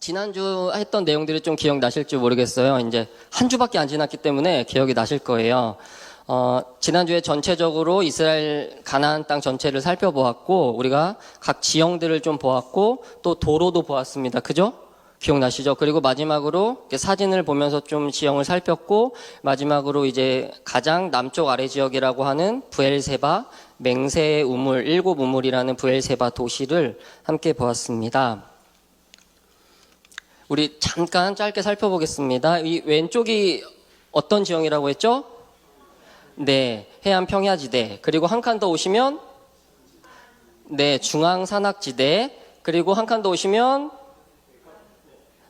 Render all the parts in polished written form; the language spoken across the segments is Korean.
지난주 했던 내용들이 좀 기억나실지 모르겠어요. 이제 한 주밖에 안 지났기 때문에 기억이 나실 거예요. 지난주에 전체적으로 이스라엘 가나안 땅 전체를 살펴보았고, 우리가 각 지형들을 좀 보았고, 또 도로도 보았습니다. 그죠? 기억나시죠? 그리고 마지막으로 사진을 보면서 좀 지형을 살폈고, 마지막으로 이제 가장 남쪽 아래 지역이라고 하는 브엘세바, 맹세의 우물, 일곱 우물이라는 브엘세바 도시를 함께 보았습니다. 우리 잠깐 짧게 살펴보겠습니다. 이 왼쪽이 어떤 지형이라고 했죠? 네, 해안 평야지대. 그리고 한 칸 더 오시면 네, 중앙 산악지대. 그리고 한 칸 더 오시면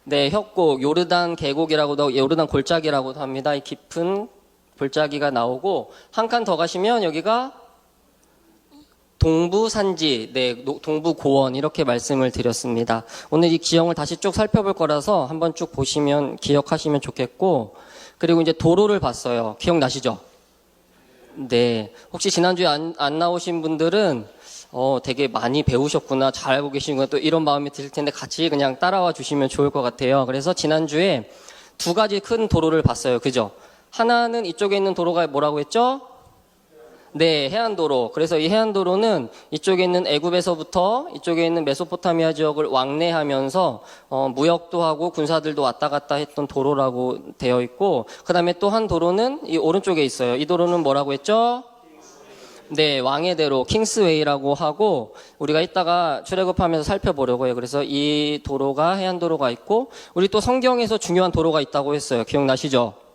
네, 협곡, 요르단 계곡이라고도, 요르단 골짜기라고도 합니다. 이 깊은 골짜기가 나오고, 한 칸 더 가시면 여기가 동부산지, 네, 동부고원 이렇게 말씀을 드렸습니다. 오늘 이 지형을 다시 쭉 살펴볼 거라서 한번 쭉 보시면 기억하시면 좋겠고, 그리고 이제 도로를 봤어요. 기억나시죠? 네, 혹시 지난주에 안 나오신 분들은 되게 많이 배우셨구나, 잘 알고 계시는구나, 또 이런 마음이 들 텐데 같이 그냥 따라와 주시면 좋을 것 같아요. 그래서 지난주에 두 가지 큰 도로를 봤어요. 그죠? 하나는 이쪽에 있는 도로가 뭐라고 했죠? 네, 해안도로. 그래서 이 해안도로는 이쪽에 있는 애굽에서부터 이쪽에 있는 메소포타미아 지역을 왕래하면서 무역도 하고 군사들도 왔다 갔다 했던 도로라고 되어 있고, 그 다음에 또 한 도로는 이 오른쪽에 있어요. 이 도로는 뭐라고 했죠? 네, 왕의 대로, 킹스웨이라고 하고, 우리가 이따가 출애굽하면서 살펴보려고 해요. 그래서 이 도로가 해안도로가 있고, 우리 또 성경에서 중요한 도로가 있다고 했어요. 기억나시죠?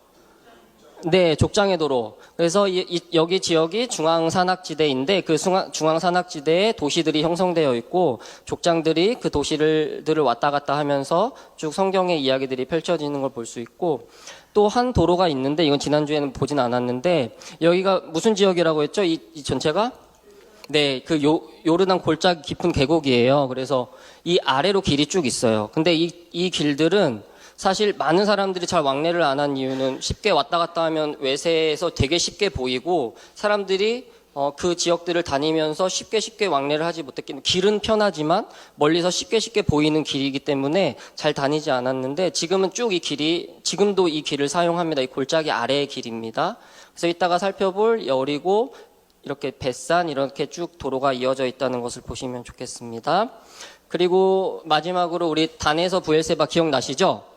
네, 족장의 도로. 그래서 여기 지역이 중앙산악지대인데, 그 중앙산악지대에 도시들이 형성되어 있고, 족장들이 그 도시들을 왔다 갔다 하면서 쭉 성경의 이야기들이 펼쳐지는 걸 볼 수 있고, 또 한 도로가 있는데, 이건 지난주에는 보진 않았는데, 여기가 무슨 지역이라고 했죠? 이 전체가? 네, 그 요르단 골짜기 깊은 계곡이에요. 그래서 이 아래로 길이 쭉 있어요. 근데 이 길들은 사실 많은 사람들이 잘 왕래를 안 한 이유는 쉽게 왔다 갔다 하면 외세에서 되게 쉽게 보이고, 사람들이 그 지역들을 다니면서 쉽게 왕래를 하지 못했기 때문에, 길은 편하지만 멀리서 쉽게 보이는 길이기 때문에 잘 다니지 않았는데, 지금은 쭉 지금도 이 길을 사용합니다. 이 골짜기 아래의 길입니다. 그래서 이따가 살펴볼 여리고, 이렇게 벳산 이렇게 쭉 도로가 이어져 있다는 것을 보시면 좋겠습니다. 그리고 마지막으로 우리 단에서 브엘세바 기억나시죠?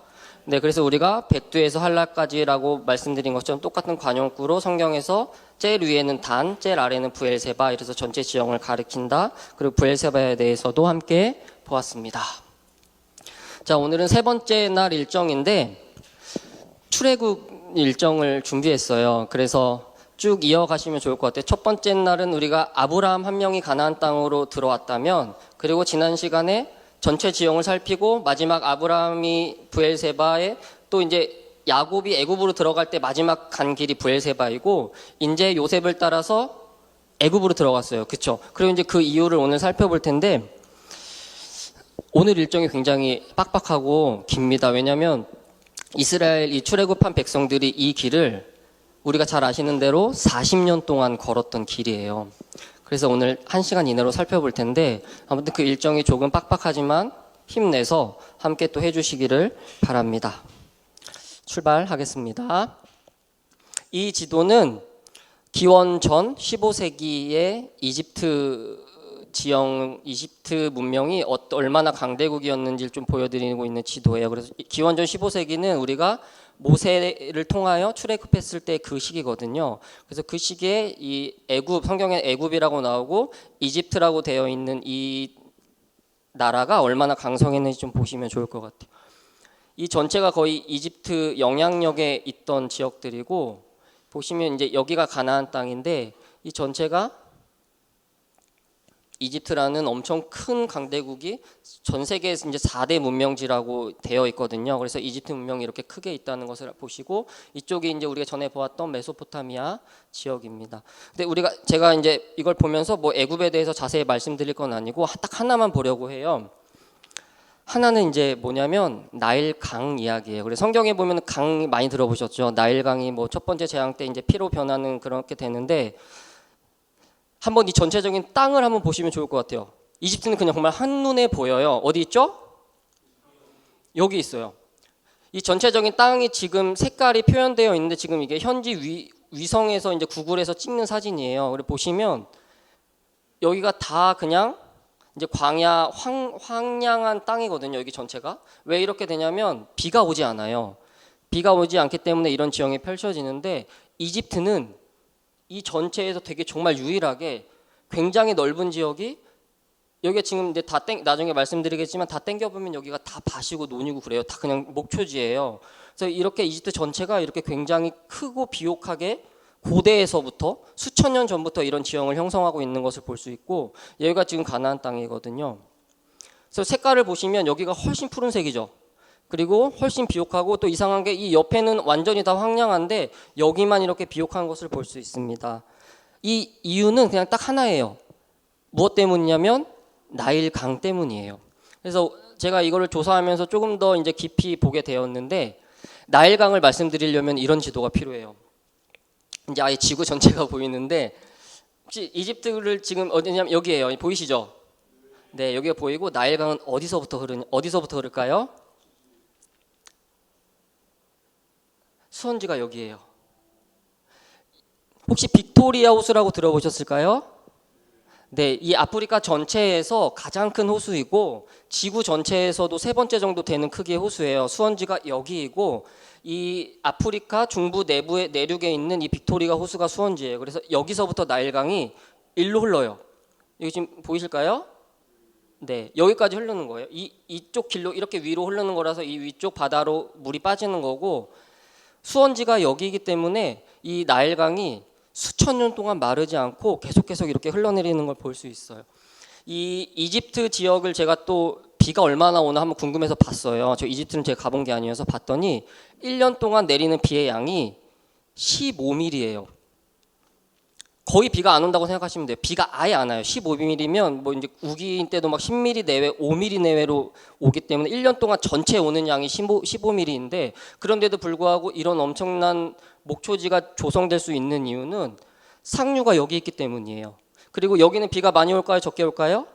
네, 그래서 우리가 백두에서 할라까지라고 말씀드린 것처럼 똑같은 관용구로 성경에서 제일 위에는 단, 제일 아래는 브엘세바, 이래서 전체 지형을 가리킨다. 그리고 브엘세바에 대해서도 함께 보았습니다. 자, 오늘은 세 번째 날 일정인데 출애굽 일정을 준비했어요. 그래서 쭉 이어가시면 좋을 것 같아요. 첫 번째 날은 우리가 아브라함 한 명이 가나안 땅으로 들어왔다면, 그리고 지난 시간에 전체 지형을 살피고 마지막 아브라함이 브엘세바에, 또 이제 야곱이 애굽으로 들어갈 때 마지막 간 길이 브엘세바이고, 이제 요셉을 따라서 애굽으로 들어갔어요. 그렇죠? 그리고 이제 그 이유를 오늘 살펴볼 텐데, 오늘 일정이 굉장히 빡빡하고 깁니다. 왜냐하면 이스라엘 이 출애굽한 백성들이 이 길을 우리가 잘 아시는 대로 40년 동안 걸었던 길이에요. 그래서 오늘 1시간 이내로 살펴볼 텐데, 아무튼 그 일정이 조금 빡빡하지만 힘내서 함께 또 해주시기를 바랍니다. 출발하겠습니다. 이 지도는 기원 전 15세기의 이집트 지형, 이집트 문명이 얼마나 강대국이었는지를 좀 보여드리고 있는 지도예요. 그래서 기원 전 15세기는 우리가 모세를 통하여 출애굽했을 때 그 시기거든요. 그래서 그 시기에 이 애굽, 성경에 애굽이라고 나오고 이집트라고 되어 있는 이 나라가 얼마나 강성했는지 좀 보시면 좋을 것 같아요. 이 전체가 거의 이집트 영향력에 있던 지역들이고, 보시면 이제 여기가 가나안 땅인데, 이 전체가 이집트라는 엄청 큰 강대국이 전 세계에서 이제 4대 문명지라고 되어 있거든요. 그래서 이집트 문명이 이렇게 크게 있다는 것을 보시고, 이쪽이 이제 우리가 전에 보았던 메소포타미아 지역입니다. 근데 제가 이제 이걸 보면서 뭐 애굽에 대해서 자세히 말씀드릴 건 아니고 딱 하나만 보려고 해요. 하나는 이제 뭐냐면 나일 강 이야기예요. 그래서 성경에 보면 강 많이 들어보셨죠? 나일 강이 뭐 첫 번째 재앙 때 이제 피로 변하는 그렇게 되는데, 한번 이 전체적인 땅을 한번 보시면 좋을 것 같아요. 이집트는 그냥 정말 한눈에 보여요. 어디 있죠? 여기 있어요. 이 전체적인 땅이 지금 색깔이 표현되어 있는데 지금 이게 현지 위성에서 이제 구글에서 찍는 사진이에요. 그리고 보시면 여기가 다 그냥 이제 광야 황량한 땅이거든요. 여기 전체가 왜 이렇게 되냐면 비가 오지 않아요. 비가 오지 않기 때문에 이런 지형이 펼쳐지는데 이집트는 이 전체에서 되게 정말 유일하게 굉장히 넓은 지역이 여기가 지금 이제 나중에 말씀드리겠지만 다 땡겨보면 여기가 다 밭이고 논이고 그래요. 다 그냥 목초지예요. 그래서 이렇게 이집트 전체가 이렇게 굉장히 크고 비옥하게 고대에서부터 수천 년 전부터 이런 지형을 형성하고 있는 것을 볼 수 있고 여기가 지금 가나안 땅이거든요. 그래서 색깔을 보시면 여기가 훨씬 푸른색이죠. 그리고 훨씬 비옥하고 또 이상한 게 이 옆에는 완전히 다 황량한데 여기만 이렇게 비옥한 것을 볼 수 있습니다. 이 이유는 그냥 딱 하나예요. 무엇 때문이냐면 나일 강 때문이에요. 그래서 제가 이거를 조사하면서 조금 더 이제 깊이 보게 되었는데 나일 강을 말씀드리려면 이런 지도가 필요해요. 이제 아예 지구 전체가 보이는데 혹시 이집트를 지금 어디냐면 여기에요. 보이시죠? 네, 여기가 보이고 나일 강은 어디서부터 흐를까요? 수원지가 여기에요. 혹시 빅토리아 호수라고 들어보셨을까요? 네, 이 아프리카 전체에서 가장 큰 호수이고 지구 전체에서도 세 번째 정도 되는 크기의 호수예요. 수원지가 여기이고 이 아프리카 중부 내륙에 있는 이 빅토리아 호수가 수원지예요. 그래서 여기서부터 나일강이 일로 흘러요. 여기 지금 보이실까요? 네, 여기까지 흐르는 거예요. 이쪽 길로 이렇게 위로 흐르는 거라서 이 위쪽 바다로 물이 빠지는 거고 수원지가 여기이기 때문에 이 나일강이 수천 년 동안 마르지 않고 계속 이렇게 흘러내리는 걸 볼 수 있어요. 이 이집트 지역을 제가 또 비가 얼마나 오나 한번 궁금해서 봤어요. 저 이집트는 제가 가본 게 아니어서 봤더니 1년 동안 내리는 비의 양이 15mm예요. 거의 비가 안 온다고 생각하시면 돼요. 비가 아예 안 와요. 15mm면 뭐 이제 우기인 때도 막 10mm 내외, 5mm 내외로 오기 때문에 1년 동안 전체 오는 양이 15mm인데 그런데도 불구하고 이런 엄청난 목초지가 조성될 수 있는 이유는 상류가 여기 있기 때문이에요. 그리고 여기는 비가 많이 올까요? 적게 올까요?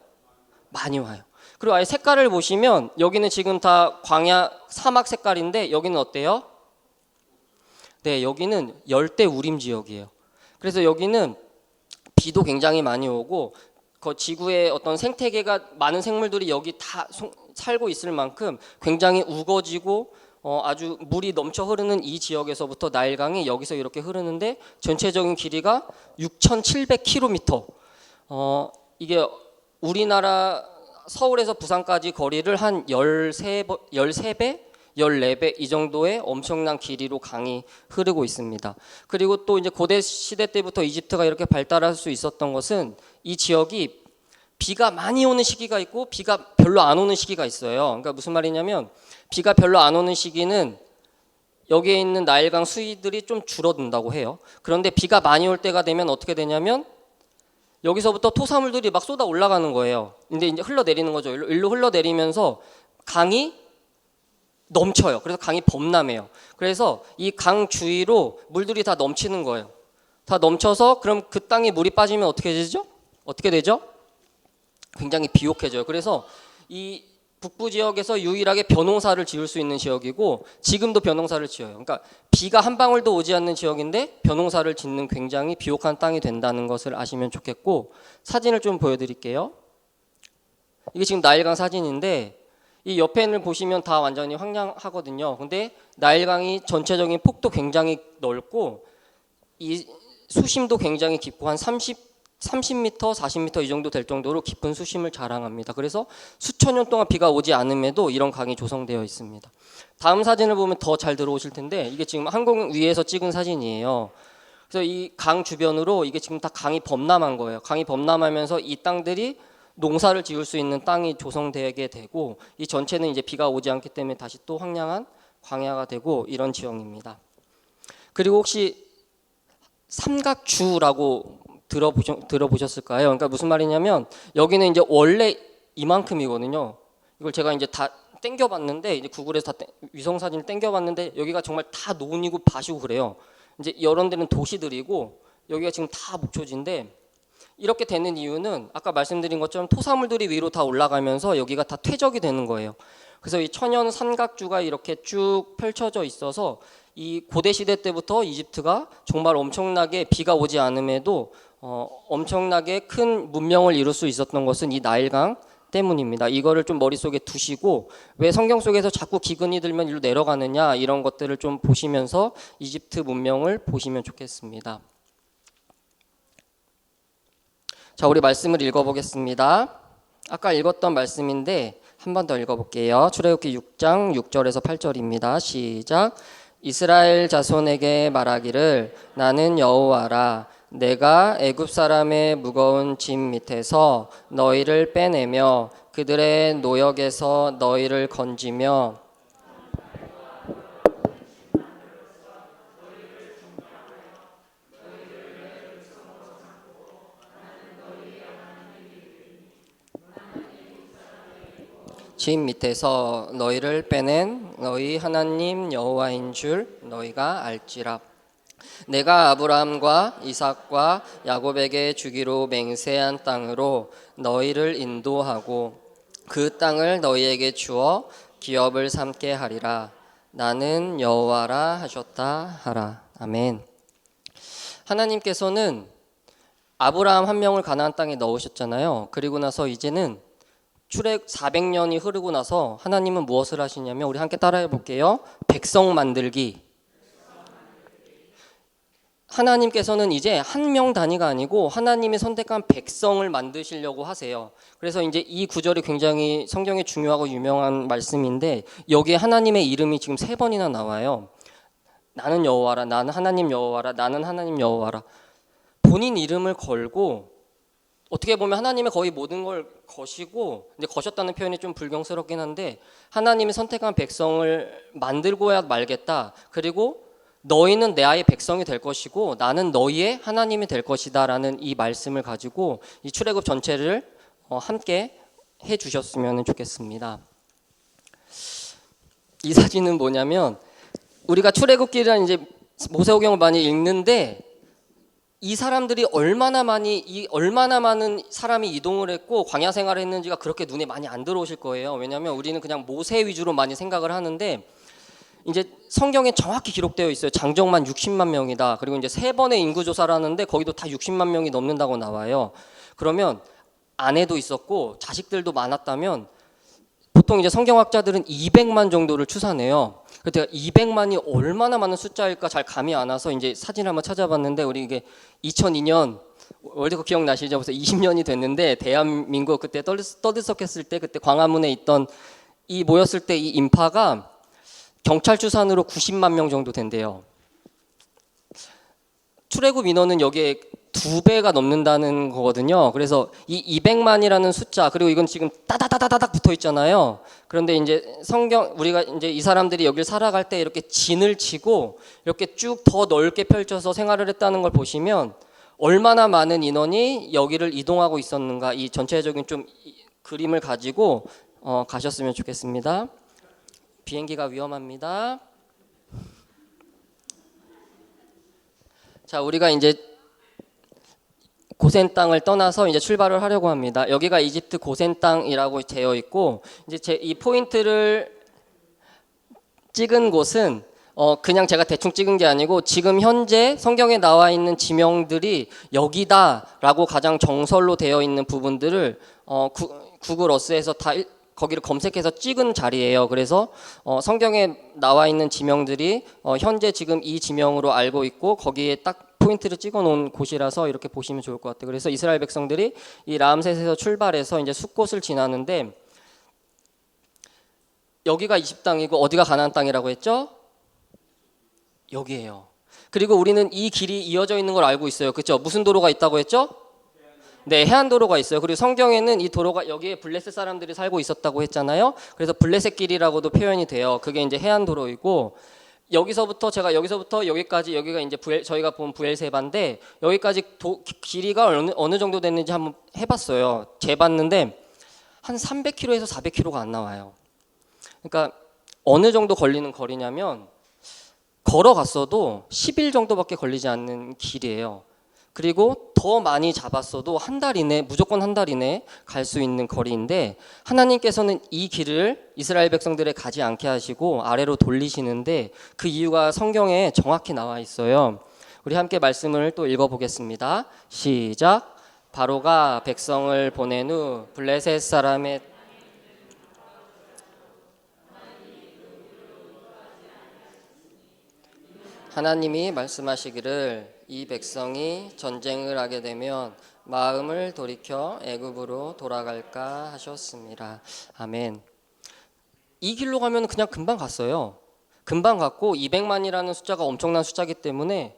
많이 와요. 그리고 아예 색깔을 보시면 여기는 지금 다 광야 사막 색깔인데 여기는 어때요? 네, 여기는 열대 우림 지역이에요. 그래서 여기는 비도 굉장히 많이 오고 그 지구의 어떤 생태계가 많은 생물들이 여기 다 살고 있을 만큼 굉장히 우거지고 아주 물이 넘쳐 흐르는 이 지역에서부터 나일강이 여기서 이렇게 흐르는데 전체적인 길이가 6,700km. 이게 우리나라 서울에서 부산까지 거리를 한 13배? 14배 이 정도의 엄청난 길이로 강이 흐르고 있습니다. 그리고 또 이제 고대 시대 때부터 이집트가 이렇게 발달할 수 있었던 것은 이 지역이 비가 많이 오는 시기가 있고 비가 별로 안 오는 시기가 있어요. 그러니까 무슨 말이냐면 비가 별로 안 오는 시기는 여기에 있는 나일강 수위들이 좀 줄어든다고 해요. 그런데 비가 많이 올 때가 되면 어떻게 되냐면 여기서부터 토사물들이 막 쏟아 올라가는 거예요. 근데 이제 흘러내리는 거죠. 일로 흘러내리면서 강이 넘쳐요. 그래서 강이 범람해요. 그래서 이 강 주위로 물들이 다 넘치는 거예요. 다 넘쳐서 그럼 그 땅에 물이 빠지면 어떻게 되죠? 어떻게 되죠? 굉장히 비옥해져요. 그래서 이 북부 지역에서 유일하게 벼농사를 지을 수 있는 지역이고 지금도 벼농사를 지어요. 그러니까 비가 한 방울도 오지 않는 지역인데 벼농사를 짓는 굉장히 비옥한 땅이 된다는 것을 아시면 좋겠고 사진을 좀 보여드릴게요. 이게 지금 나일강 사진인데 이 옆에는 보시면 다 완전히 황량하거든요. 근데 나일강이 전체적인 폭도 굉장히 넓고 이 수심도 굉장히 깊고 한 30m, 40m 이 정도 될 정도로 깊은 수심을 자랑합니다. 그래서 수천 년 동안 비가 오지 않음에도 이런 강이 조성되어 있습니다. 다음 사진을 보면 더 잘 들어오실 텐데 이게 지금 항공 위에서 찍은 사진이에요. 그래서 이 강 주변으로 이게 지금 다 강이 범람한 거예요. 강이 범람하면서 이 땅들이 농사를 지을 수 있는 땅이 조성되게 되고 이 전체는 이제 비가 오지 않기 때문에 다시 또 황량한 광야가 되고 이런 지형입니다. 그리고 혹시 삼각주라고 들어보셨을까요? 그러니까 무슨 말이냐면 여기는 이제 원래 이만큼이거든요. 이걸 제가 이제 다 땡겨봤는데 이제 구글에서 다 위성 사진을 땡겨봤는데 여기가 정말 다 논이고 밭이고 그래요. 이제 이런 데는 도시들이고 여기가 지금 다 목초지인데 이렇게 되는 이유는 아까 말씀드린 것처럼 토사물들이 위로 다 올라가면서 여기가 다 퇴적이 되는 거예요. 그래서 이 천연 삼각주가 이렇게 쭉 펼쳐져 있어서 이 고대 시대 때부터 이집트가 정말 엄청나게 비가 오지 않음에도 엄청나게 큰 문명을 이룰 수 있었던 것은 이 나일강 때문입니다. 이거를 좀 머릿속에 두시고 왜 성경 속에서 자꾸 기근이 들면 이리로 내려가느냐 이런 것들을 좀 보시면서 이집트 문명을 보시면 좋겠습니다. 자, 우리 말씀을 읽어보겠습니다. 아까 읽었던 말씀인데 한 번 더 읽어볼게요. 출애굽기 6장 6절에서 8절입니다. 시작. 이스라엘 자손에게 말하기를 나는 여호와라. 내가 애굽 사람의 무거운 짐 밑에서 너희를 빼내며 그들의 노역에서 너희를 건지며 짐 밑에서 너희를 빼낸 너희 하나님 여호와인 줄 너희가 알지라. 내가 아브라함과 이삭과 야곱에게 주기로 맹세한 땅으로 너희를 인도하고 그 땅을 너희에게 주어 기업을 삼게 하리라. 나는 여호와라 하셨다 하라. 아멘. 하나님께서는 아브라함 한 명을 가나안 땅에 넣으셨잖아요. 그리고 나서 이제는 출애굽 400년이 흐르고 나서 하나님은 무엇을 하시냐면 우리 함께 따라해 볼게요. 백성 만들기. 하나님께서는 이제 한 명 단위가 아니고 하나님이 선택한 백성을 만드시려고 하세요. 그래서 이제 이 구절이 굉장히 성경에 중요하고 유명한 말씀인데 여기에 하나님의 이름이 지금 3번이나 나와요. 나는 여호와라, 나는 하나님 여호와라, 나는 하나님 여호와라. 본인 이름을 걸고 어떻게 보면 하나님의 거의 모든 걸 거시고, 근데 거셨다는 표현이 좀 불경스럽긴 한데 하나님이 선택한 백성을 만들고야 말겠다. 그리고 너희는 내 아이 백성이 될 것이고 나는 너희의 하나님이 될 것이다 라는 이 말씀을 가지고 이 출애굽 전체를 함께 해주셨으면 좋겠습니다. 이 사진은 뭐냐면 우리가 출애굽기를 이제 모세오경을 많이 읽는데 이 사람들이 얼마나 많은 사람이 이동을 했고 광야 생활을 했는지가 그렇게 눈에 많이 안 들어오실 거예요. 왜냐하면 우리는 그냥 모세 위주로 많이 생각을 하는데 이제 성경에 정확히 기록되어 있어요. 장정만 60만 명이다. 그리고 이제 3번의 인구조사를 하는데 거기도 다 60만 명이 넘는다고 나와요. 그러면 아내도 있었고 자식들도 많았다면 보통 이제 성경학자들은 200만 정도를 추산해요. 그때 200만이 얼마나 많은 숫자일까 잘 감이 안 와서 이제 사진을 한번 찾아봤는데 우리 이게 2002년 월드컵 기억나시죠? 벌써 20년이 됐는데 대한민국 그때 떠들썩했을 때 그때 광화문에 있던 이 모였을 때 이 인파가 경찰 추산으로 90만 명 정도 된대요. 출애굽 인원은 여기에 2배가 넘는다는 거거든요. 그래서 이 200만이라는 숫자 그리고 이건 지금 따다다다닥 붙어 있잖아요. 그런데 이제 우리가 이제 이 사람들이 여길 살아갈 때 이렇게 진을 치고 이렇게 쭉 더 넓게 펼쳐서 생활을 했다는 걸 보시면 얼마나 많은 인원이 여기를 이동하고 있었는가 이 전체적인 좀 그림을 가지고 가셨으면 좋겠습니다. 비행기가 위험합니다. 자, 우리가 이제 고센 땅을 떠나서 이제 출발을 하려고 합니다. 여기가 이집트 고센 땅이라고 되어 있고 이제 이 포인트를 찍은 곳은 그냥 제가 대충 찍은 게 아니고 지금 현재 성경에 나와 있는 지명들이 여기다라고 가장 정설로 되어 있는 부분들을 구글 어스에서 다 거기를 검색해서 찍은 자리예요. 그래서 성경에 나와 있는 지명들이 현재 지금 이 지명으로 알고 있고 거기에 딱 포인트를 찍어 놓은 곳이라서 이렇게 보시면 좋을 것 같아요. 그래서 이스라엘 백성들이 이 람셋에서 출발해서 이제 숫곳을 지나는데 여기가 이집 땅이고 어디가 가나안 땅이라고 했죠? 여기예요. 그리고 우리는 이 길이 이어져 있는 걸 알고 있어요. 그렇죠? 무슨 도로가 있다고 했죠? 네, 해안도로가 있어요. 그리고 성경에는 이 도로가 여기에 블레셋 사람들이 살고 있었다고 했잖아요. 그래서 블레셋 길이라고도 표현이 돼요. 그게 이제 해안도로이고 제가 여기서부터 여기까지 여기가 이제 저희가 본 부엘세바인데 여기까지 길이가 어느 정도 됐는지 한번 해봤어요. 재봤는데 한 300km에서 400km가 안 나와요. 그러니까 어느 정도 걸리는 거리냐면 걸어갔어도 10일 정도밖에 걸리지 않는 길이에요. 그리고 더 많이 잡았어도 한 달 이내, 무조건 한 달 이내 갈 수 있는 거리인데 하나님께서는 이 길을 이스라엘 백성들에 가지 않게 하시고 아래로 돌리시는데 그 이유가 성경에 정확히 나와 있어요. 우리 함께 말씀을 또 읽어보겠습니다. 시작. 바로가 백성을 보낸 후 블레셋 사람의 하나님이 말씀하시기를 이 백성이 전쟁을 하게 되면 마음을 돌이켜 애굽으로 돌아갈까 하셨습니다. 아멘. 이 길로 가면 그냥 금방 갔어요. 금방 갔고 200만이라는 숫자가 엄청난 숫자이기 때문에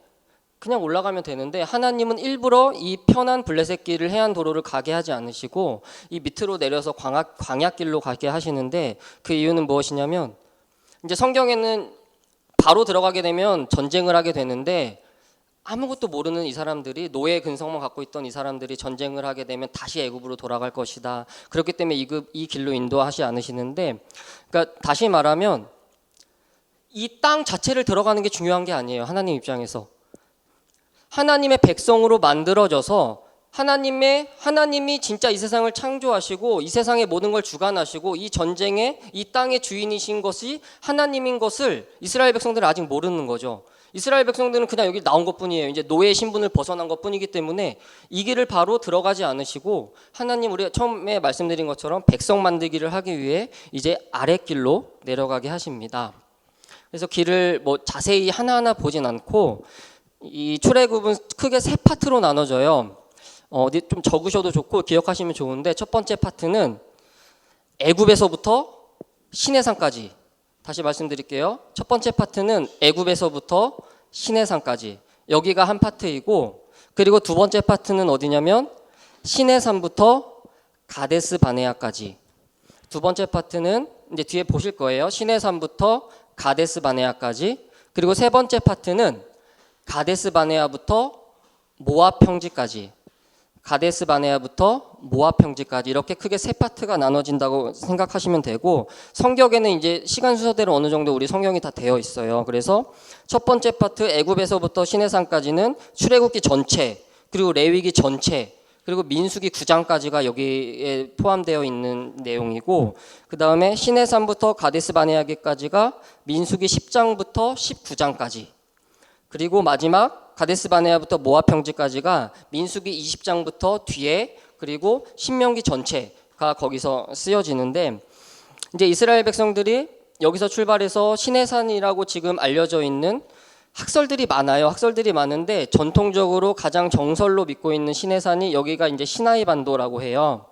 그냥 올라가면 되는데 하나님은 일부러 이 편한 블레셋 길을 해안 도로를 가게 하지 않으시고 이 밑으로 내려서 광야길로 가게 하시는데 그 이유는 무엇이냐면 이제 성경에는 바로 들어가게 되면 전쟁을 하게 되는데 아무것도 모르는 이 사람들이 노예 근성만 갖고 있던 이 사람들이 전쟁을 하게 되면 다시 애굽으로 돌아갈 것이다. 그렇기 때문에 이 길로 인도하지 않으시는데 그러니까 다시 말하면 이 땅 자체를 들어가는 게 중요한 게 아니에요. 하나님 입장에서. 하나님의 백성으로 만들어져서 하나님이 진짜 이 세상을 창조하시고 이 세상의 모든 걸 주관하시고 이 전쟁의 이 땅의 주인이신 것이 하나님인 것을 이스라엘 백성들은 아직 모르는 거죠. 이스라엘 백성들은 그냥 여기 나온 것뿐이에요. 이제 노예의 신분을 벗어난 것뿐이기 때문에 이 길을 바로 들어가지 않으시고 하나님 우리가 처음에 말씀드린 것처럼 백성 만들기를 하기 위해 이제 아랫길로 내려가게 하십니다. 그래서 길을 뭐 자세히 하나하나 보진 않고 이 출애굽은 크게 세 파트로 나눠져요. 어디 좀 적으셔도 좋고 기억하시면 좋은데 첫 번째 파트는 애굽에서부터 시내산까지. 다시 말씀드릴게요. 첫 번째 파트는 애굽에서부터 시내산까지. 여기가 한 파트이고 그리고 두 번째 파트는 어디냐면 시내산부터 가데스 바네아까지. 두 번째 파트는 이제 뒤에 보실 거예요. 시내산부터 가데스 바네아까지. 그리고 세 번째 파트는 가데스 바네아부터 모압 평지까지. 가데스 바네아부터 모압 평지까지 이렇게 크게 세 파트가 나눠진다고 생각하시면 되고 성경에는 이제 시간 순서대로 어느 정도 우리 성경이 다 되어 있어요. 그래서 첫 번째 파트 애굽에서부터 시내산까지는 출애굽기 전체 그리고 레위기 전체 그리고 민수기 9장까지가 여기에 포함되어 있는 내용이고 그 다음에 시내산부터 가데스 바네아기까지가 민수기 10장부터 19장까지 그리고 마지막 가데스 바네아부터 모압 평지까지가 민수기 20장부터 뒤에 그리고 신명기 전체가 거기서 쓰여지는데 이제 이스라엘 백성들이 여기서 출발해서 시내산이라고 지금 알려져 있는 학설들이 많아요. 학설들이 많은데 전통적으로 가장 정설로 믿고 있는 시내산이 여기가 이제 시나이 반도라고 해요.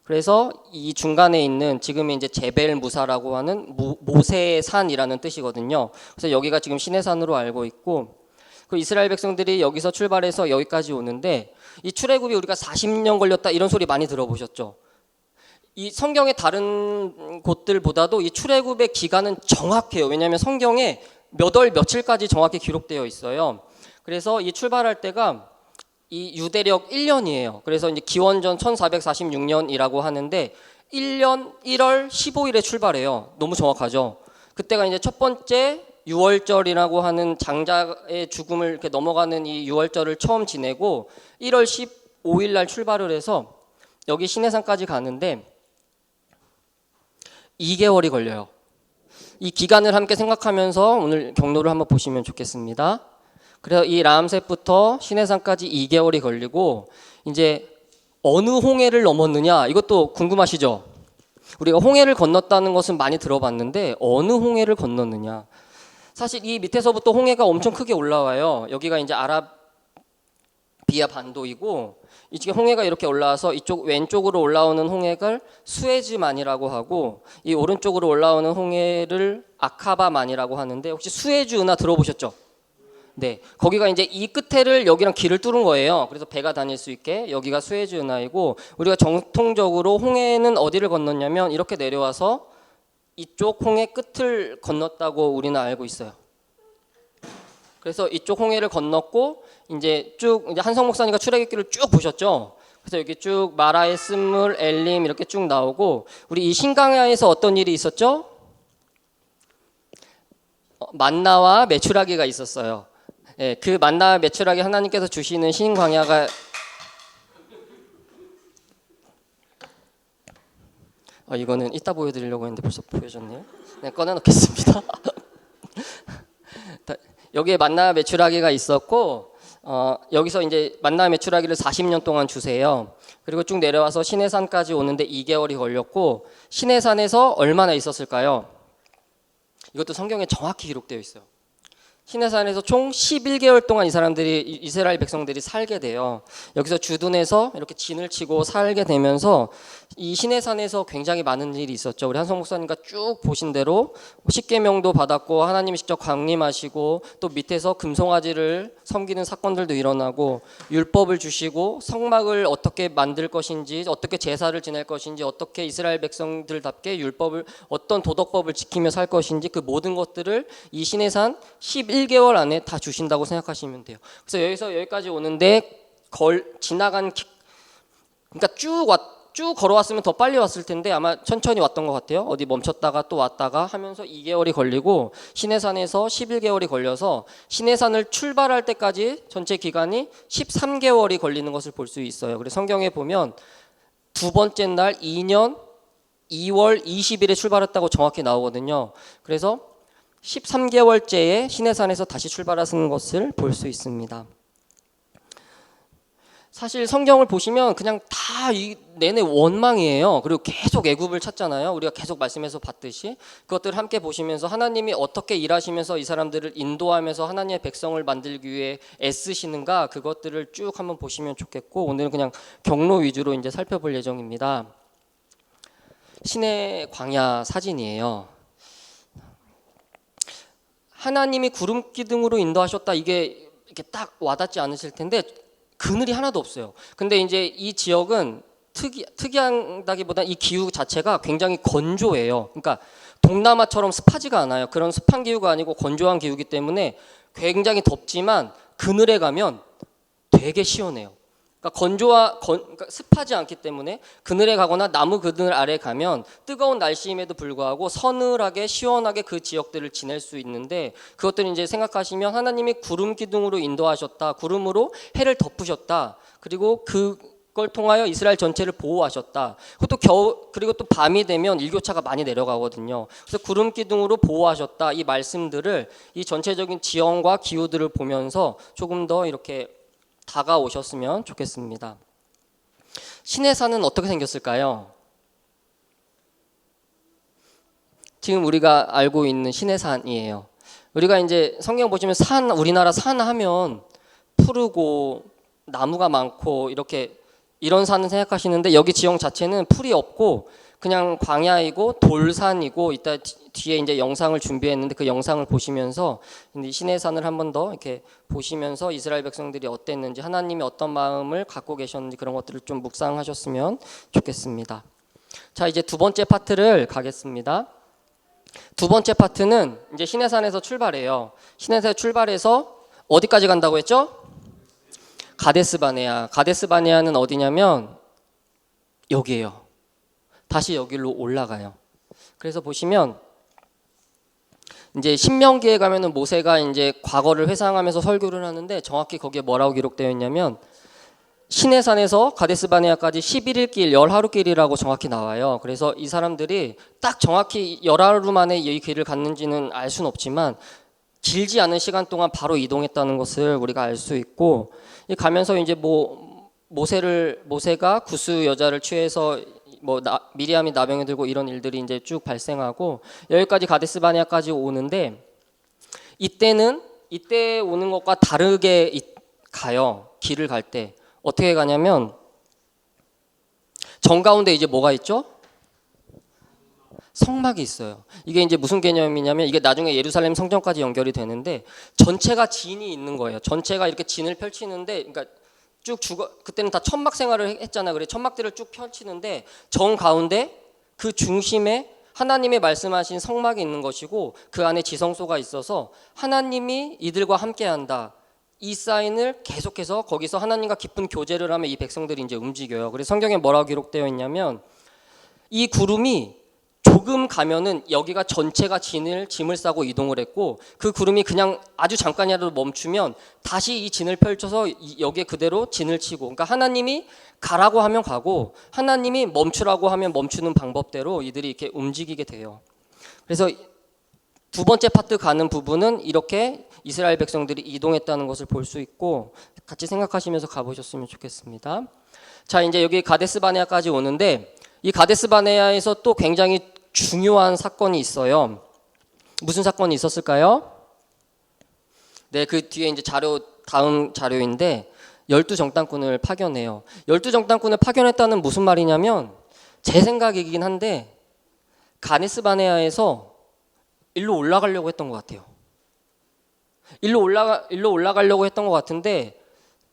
그래서 이 중간에 있는 지금 이제 제벨 무사라고 하는 모세의 산이라는 뜻이거든요. 그래서 여기가 지금 시내산으로 알고 있고 그 이스라엘 백성들이 여기서 출발해서 여기까지 오는데 이 출애굽이 우리가 40년 걸렸다 이런 소리 많이 들어보셨죠? 이 성경의 다른 곳들보다도 이 출애굽의 기간은 정확해요. 왜냐하면 성경에 몇 월 며칠까지 정확히 기록되어 있어요. 그래서 이 출발할 때가 이 유대력 1년이에요. 그래서 이제 기원전 1446년이라고 하는데 1년 1월 15일에 출발해요. 너무 정확하죠? 그때가 이제 첫 번째 유월절이라고 하는 장자의 죽음을 이렇게 넘어가는 이 유월절을 처음 지내고 1월 15일 날 출발을 해서 여기 시내산까지 가는데 2개월이 걸려요. 이 기간을 함께 생각하면서 오늘 경로를 한번 보시면 좋겠습니다. 그래서 이 라암셋부터 시내산까지 2개월이 걸리고 이제 어느 홍해를 넘었느냐 이것도 궁금하시죠? 우리가 홍해를 건넜다는 것은 많이 들어봤는데 어느 홍해를 건넜느냐 사실 이 밑에서부터 홍해가 엄청 크게 올라와요. 여기가 이제 아라비아 반도이고 이쪽에 홍해가 이렇게 올라와서 이쪽 왼쪽으로 올라오는 홍해를 수에즈만이라고 하고 이 오른쪽으로 올라오는 홍해를 아카바만이라고 하는데 혹시 수에즈 은하 들어보셨죠? 네, 거기가 이제 이 끝에를 여기랑 길을 뚫은 거예요. 그래서 배가 다닐 수 있게 여기가 수에즈 은하이고 우리가 정통적으로 홍해는 어디를 건넜냐면 이렇게 내려와서 이쪽 홍해 끝을 건넜다고 우리는 알고 있어요. 그래서 이쪽 홍해를 건넜고 이제 쭉 이제 한성 목사님과 출애굽기를 쭉 보셨죠. 그래서 여기 쭉 마라의 스물 엘림 이렇게 쭉 나오고 우리 이 신강야에서 어떤 일이 있었죠? 만나와 메추라기가 있었어요. 예, 그 만나 매출하게 하나님께서 주시는 신광야가 이거는 이따 보여드리려고 했는데 벌써 보여줬네요. 네, 꺼내놓겠습니다. 여기에 만나 매출하기가 있었고 여기서 이제 만나 매출하기를 40년 동안 주세요. 그리고 쭉 내려와서 시내산까지 오는데 2개월이 걸렸고 시내산에서 얼마나 있었을까요? 이것도 성경에 정확히 기록되어 있어요. 시내산에서 총 11개월 동안 이 사람들이 이스라엘 백성들이 살게 돼요. 여기서 주둔해서 이렇게 진을 치고 살게 되면서 이 시내산에서 굉장히 많은 일이 있었죠. 우리 한성 목사님과 쭉 보신 대로 십계명도 받았고 하나님이 직접 강림하시고 또 밑에서 금송아지를 섬기는 사건들도 일어나고 율법을 주시고 성막을 어떻게 만들 것인지 어떻게 제사를 지낼 것인지 어떻게 이스라엘 백성들답게 율법을 어떤 도덕법을 지키며 살 것인지 그 모든 것들을 이 시내산 11개월 안에 다 주신다고 생각하시면 돼요. 그래서 여기서 여기까지 오는데 그러니까 쭉 걸어왔으면 더 빨리 왔을 텐데 아마 천천히 왔던 것 같아요. 어디 멈췄다가 또 왔다가 하면서 2개월이 걸리고 시내산에서 11개월이 걸려서 시내산을 출발할 때까지 전체 기간이 13개월이 걸리는 것을 볼 수 있어요. 그래서 성경에 보면 두 번째 날 2년 2월 20일에 출발했다고 정확히 나오거든요. 그래서 13개월째에 시내산에서 다시 출발하는 것을 볼 수 있습니다. 사실 성경을 보시면 그냥 다 내내 원망이에요. 그리고 계속 애굽을 찾잖아요. 우리가 계속 말씀에서 봤듯이 그것들을 함께 보시면서 하나님이 어떻게 일하시면서 이 사람들을 인도하면서 하나님의 백성을 만들기 위해 애쓰시는가 그것들을 쭉 한번 보시면 좋겠고 오늘은 그냥 경로 위주로 이제 살펴볼 예정입니다. 신의 광야 사진이에요. 하나님이 구름 기둥으로 인도하셨다 이게 이렇게 딱 와닿지 않으실 텐데 그늘이 하나도 없어요. 근데 이제 이 지역은 특이하다기보다 이 기후 자체가 굉장히 건조해요. 그러니까 동남아처럼 습하지가 않아요. 그런 습한 기후가 아니고 건조한 기후이기 때문에 굉장히 덥지만 그늘에 가면 되게 시원해요. 그러니까 습하지 않기 때문에 그늘에 가거나 나무 그늘 아래 가면 뜨거운 날씨임에도 불구하고 서늘하게 시원하게 그 지역들을 지낼 수 있는데 그것들을 이제 생각하시면 하나님이 구름 기둥으로 인도하셨다. 구름으로 해를 덮으셨다. 그리고 그걸 통하여 이스라엘 전체를 보호하셨다. 그리고 또 밤이 되면 일교차가 많이 내려가거든요. 그래서 구름 기둥으로 보호하셨다. 이 말씀들을 이 전체적인 지형과 기후들을 보면서 조금 더 이렇게 다가오셨으면 좋겠습니다. 시내산은 어떻게 생겼을까요? 지금 우리가 알고 있는 시내산이에요. 우리가 이제 성경 보시면 우리나라 산 하면 푸르고 나무가 많고 이런 산을 생각하시는데 여기 지형 자체는 풀이 없고 그냥 광야이고 돌산이고 이따 뒤에 이제 영상을 준비했는데 그 영상을 보시면서 시내산을 한 번 더 이렇게 보시면서 이스라엘 백성들이 어땠는지 하나님이 어떤 마음을 갖고 계셨는지 그런 것들을 좀 묵상하셨으면 좋겠습니다. 자, 이제 두 번째 파트를 가겠습니다. 두 번째 파트는 이제 시내산에서 출발해요. 시내산에서 출발해서 어디까지 간다고 했죠? 가데스바네아. 가데스바네아는 어디냐면 여기에요. 다시 여기로 올라가요. 그래서 보시면 이제 신명기에 가면은 모세가 이제 과거를 회상하면서 설교를 하는데 정확히 거기에 뭐라고 기록되어 있냐면 시내산에서 가데스바네아까지 11일 10하루길이라고 정확히 나와요. 그래서 이 사람들이 딱 정확히 10하루 만에 이 길을 갔는지는 알 수는 없지만 길지 않은 시간 동안 바로 이동했다는 것을 우리가 알 수 있고 가면서 이제 모세가 구스 여자를 취해서 미리암이 나병에 들고 이런 일들이 이제 쭉 발생하고 여기까지 가데스바네아까지 오는데 이때 오는 것과 다르게 가요. 길을 갈 때 어떻게 가냐면 정가운데 이제 뭐가 있죠? 성막이 있어요. 이게 이제 무슨 개념이냐면 이게 나중에 예루살렘 성전까지 연결이 되는데 전체가 진이 있는 거예요. 전체가 이렇게 진을 펼치는데 그러니까 그때는 다 천막 생활을 했잖아요. 그래서 천막들을 쭉 펼치는데 정 가운데 그 중심에 하나님의 말씀하신 성막이 있는 것이고 그 안에 지성소가 있어서 하나님이 이들과 함께한다. 이 사인을 계속해서 거기서 하나님과 깊은 교제를 하면 이 백성들이 이제 움직여요. 그래서 성경에 뭐라고 기록되어 있냐면 이 구름이 조금 가면은 여기가 전체가 짐을 싸고 이동을 했고 그 구름이 그냥 아주 잠깐이라도 멈추면 다시 이 진을 펼쳐서 여기에 그대로 진을 치고, 그러니까 하나님이 가라고 하면 가고 하나님이 멈추라고 하면 멈추는 방법대로 이들이 이렇게 움직이게 돼요. 그래서 두 번째 파트 가는 부분은 이렇게 이스라엘 백성들이 이동했다는 것을 볼 수 있고 같이 생각하시면서 가보셨으면 좋겠습니다. 자, 이제 여기 가데스 바네아까지 오는데 이 가데스 바네아에서 또 굉장히 중요한 사건이 있어요. 무슨 사건이 있었을까요? 네, 그 뒤에 이제 다음 자료인데 12정탐꾼을 파견해요. 12정탐꾼을 파견했다는 무슨 말이냐면 제 생각이긴 한데 가데스 바네아에서 일로 올라가려고 했던 것 같아요. 일로 올라가려고 했던 것 같은데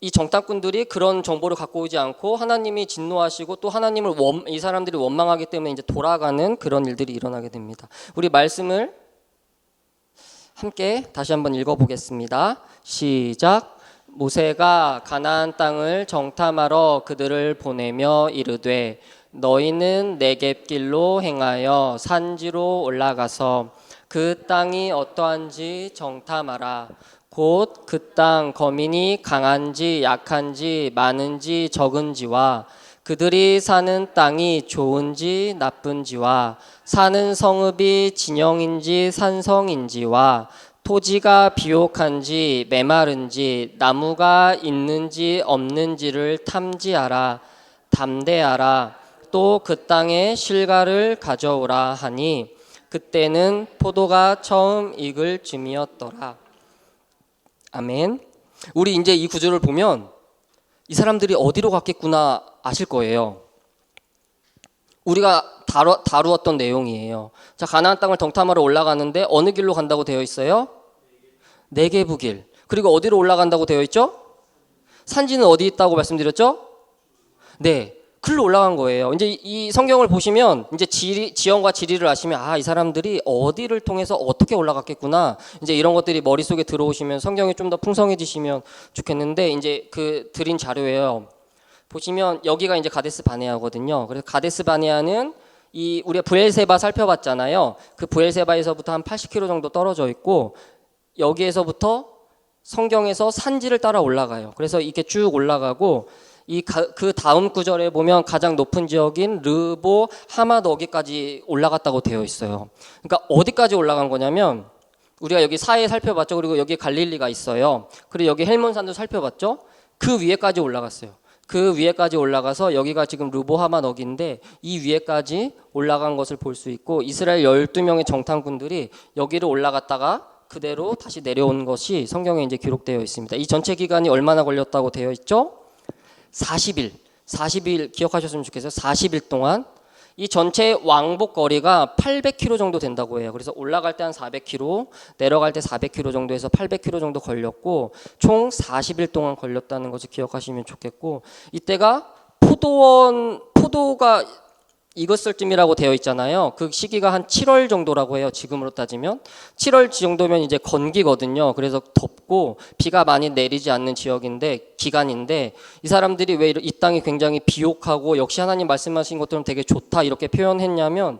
이 정탐꾼들이 그런 정보를 갖고 오지 않고 하나님이 진노하시고 또 하나님을 이 사람들이 원망하기 때문에 이제 돌아가는 그런 일들이 일어나게 됩니다. 우리 말씀을 함께 다시 한번 읽어보겠습니다. 시작. 모세가 가나안 땅을 정탐하러 그들을 보내며 이르되 너희는 네겝길로 행하여 산지로 올라가서 그 땅이 어떠한지 정탐하라. 곧 그 땅 거민이 강한지 약한지 많은지 적은지와 그들이 사는 땅이 좋은지 나쁜지와 사는 성읍이 진영인지 산성인지와 토지가 비옥한지 메마른지 나무가 있는지 없는지를 탐지하라. 담대하라. 또 그 땅에 실과를 가져오라 하니 그때는 포도가 처음 익을 즈음이었더라. 아멘. 우리 이제 이 구절을 보면 이 사람들이 어디로 갔겠구나 아실 거예요. 우리가 다루었던 내용이에요. 자, 가나안 땅을 정탐하러 올라가는데 어느 길로 간다고 되어 있어요? 네게부 길. 그리고 어디로 올라간다고 되어 있죠? 산지는 어디 있다고 말씀드렸죠? 네, 글로 올라간 거예요. 이제 이 성경을 보시면 이제 지형과 지리를 아시면 이 사람들이 어디를 통해서 어떻게 올라갔겠구나. 이제 이런 것들이 머릿속에 들어오시면 성경이 좀 더 풍성해지시면 좋겠는데 이제 그 드린 자료예요. 보시면 여기가 이제 가데스 바네아거든요. 그래서 가데스 바네아는 우리가 브엘세바 살펴봤잖아요. 그 브엘세바에서부터 한 80km 정도 떨어져 있고 여기에서부터 성경에서 산지를 따라 올라가요. 그래서 이렇게 쭉 올라가고 그 다음 구절에 보면 가장 높은 지역인 르보 하맛 어기까지 올라갔다고 되어 있어요. 그러니까 어디까지 올라간 거냐면 우리가 여기 사해 살펴봤죠. 그리고 여기 갈릴리가 있어요. 그리고 여기 헬몬산도 살펴봤죠. 그 위에까지 올라갔어요. 그 위에까지 올라가서 여기가 지금 르보 하맛 어기인데 이 위에까지 올라간 것을 볼 수 있고 이스라엘 12명의 정탐꾼들이 여기를 올라갔다가 그대로 다시 내려온 것이 성경에 이제 기록되어 있습니다. 이 전체 기간이 얼마나 걸렸다고 되어 있죠? 40일 기억하셨으면 좋겠어요. 40일 동안 이 전체 왕복 거리가 800km 정도 된다고 해요. 그래서 올라갈 때 한 400km, 내려갈 때 400km 정도에서 800km 정도 걸렸고 총 40일 동안 걸렸다는 것을 기억하시면 좋겠고 이때가 포도가 익었을 쯤이라고 되어 있잖아요. 그 시기가 한 7월 정도라고 해요. 지금으로 따지면 7월 정도면 이제 건기거든요. 그래서 덥고 비가 많이 내리지 않는 기간인데 이 사람들이 왜 이 땅이 굉장히 비옥하고 역시 하나님 말씀하신 것처럼 되게 좋다 이렇게 표현했냐면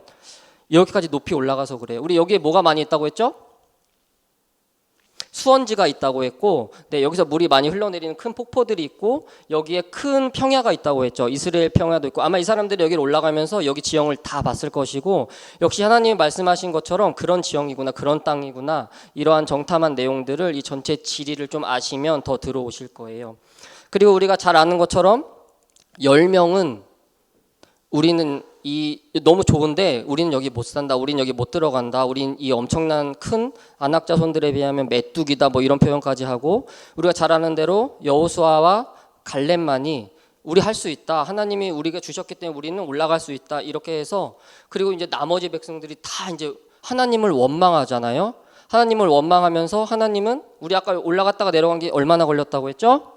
여기까지 높이 올라가서 그래요. 우리 여기에 뭐가 많이 있다고 했죠? 수원지가 있다고 했고, 네, 여기서 물이 많이 흘러내리는 큰 폭포들이 있고 여기에 큰 평야가 있다고 했죠. 이스라엘 평야도 있고 아마 이 사람들이 여기를 올라가면서 여기 지형을 다 봤을 것이고 역시 하나님이 말씀하신 것처럼 그런 지형이구나 그런 땅이구나 이러한 정탐한 내용들을 이 전체 지리를 좀 아시면 더 들어오실 거예요. 그리고 우리가 잘 아는 것처럼 10명은 우리는 너무 좋은데 우리는 여기 못 산다. 우리는 여기 못 들어간다. 우리는 이 엄청난 큰 아낙 자손들에 비하면 메뚜기다. 뭐 이런 표현까지 하고 우리가 잘 아는 대로 여호수아와 갈렙만이 우리 할 수 있다. 하나님이 우리가 주셨기 때문에 우리는 올라갈 수 있다. 이렇게 해서 그리고 이제 나머지 백성들이 다 이제 하나님을 원망하잖아요. 하나님을 원망하면서 하나님은 우리 아까 올라갔다가 내려간 게 얼마나 걸렸다고 했죠?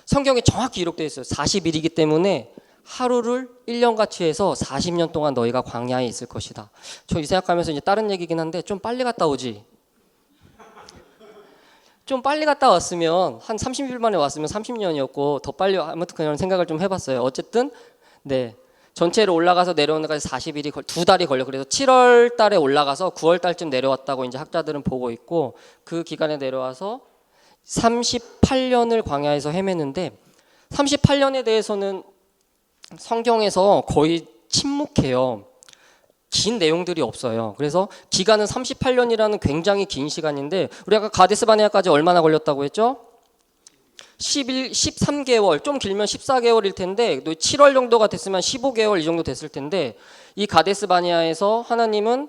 성경에 정확히 기록되어 있어요. 40일이기 때문에 하루를 1년같이 해서 40년 동안 너희가 광야에 있을 것이다. 저 이 생각하면서 이제 다른 얘기긴 한데 좀 빨리 갔다 오지. 좀 빨리 갔다 왔으면 한 30일 만에 왔으면 30년이었고 더 빨리 아무튼 그런 생각을 좀 해봤어요. 어쨌든 네 전체로 올라가서 내려오는 데까지 40일이 두 달이 걸려. 그래서 7월 달에 올라가서 9월 달쯤 내려왔다고 이제 학자들은 보고 있고, 그 기간에 내려와서 38년을 광야에서 헤매는데, 38년에 대해서는 성경에서 거의 침묵해요. 긴 내용들이 없어요. 그래서 기간은 38년이라는 굉장히 긴 시간인데, 우리 아까 가데스 바네아까지 얼마나 걸렸다고 했죠? 13개월, 좀 길면 14개월일 텐데, 7월 정도가 됐으면 15개월 이 정도 됐을 텐데, 이 가데스 바네아에서 하나님은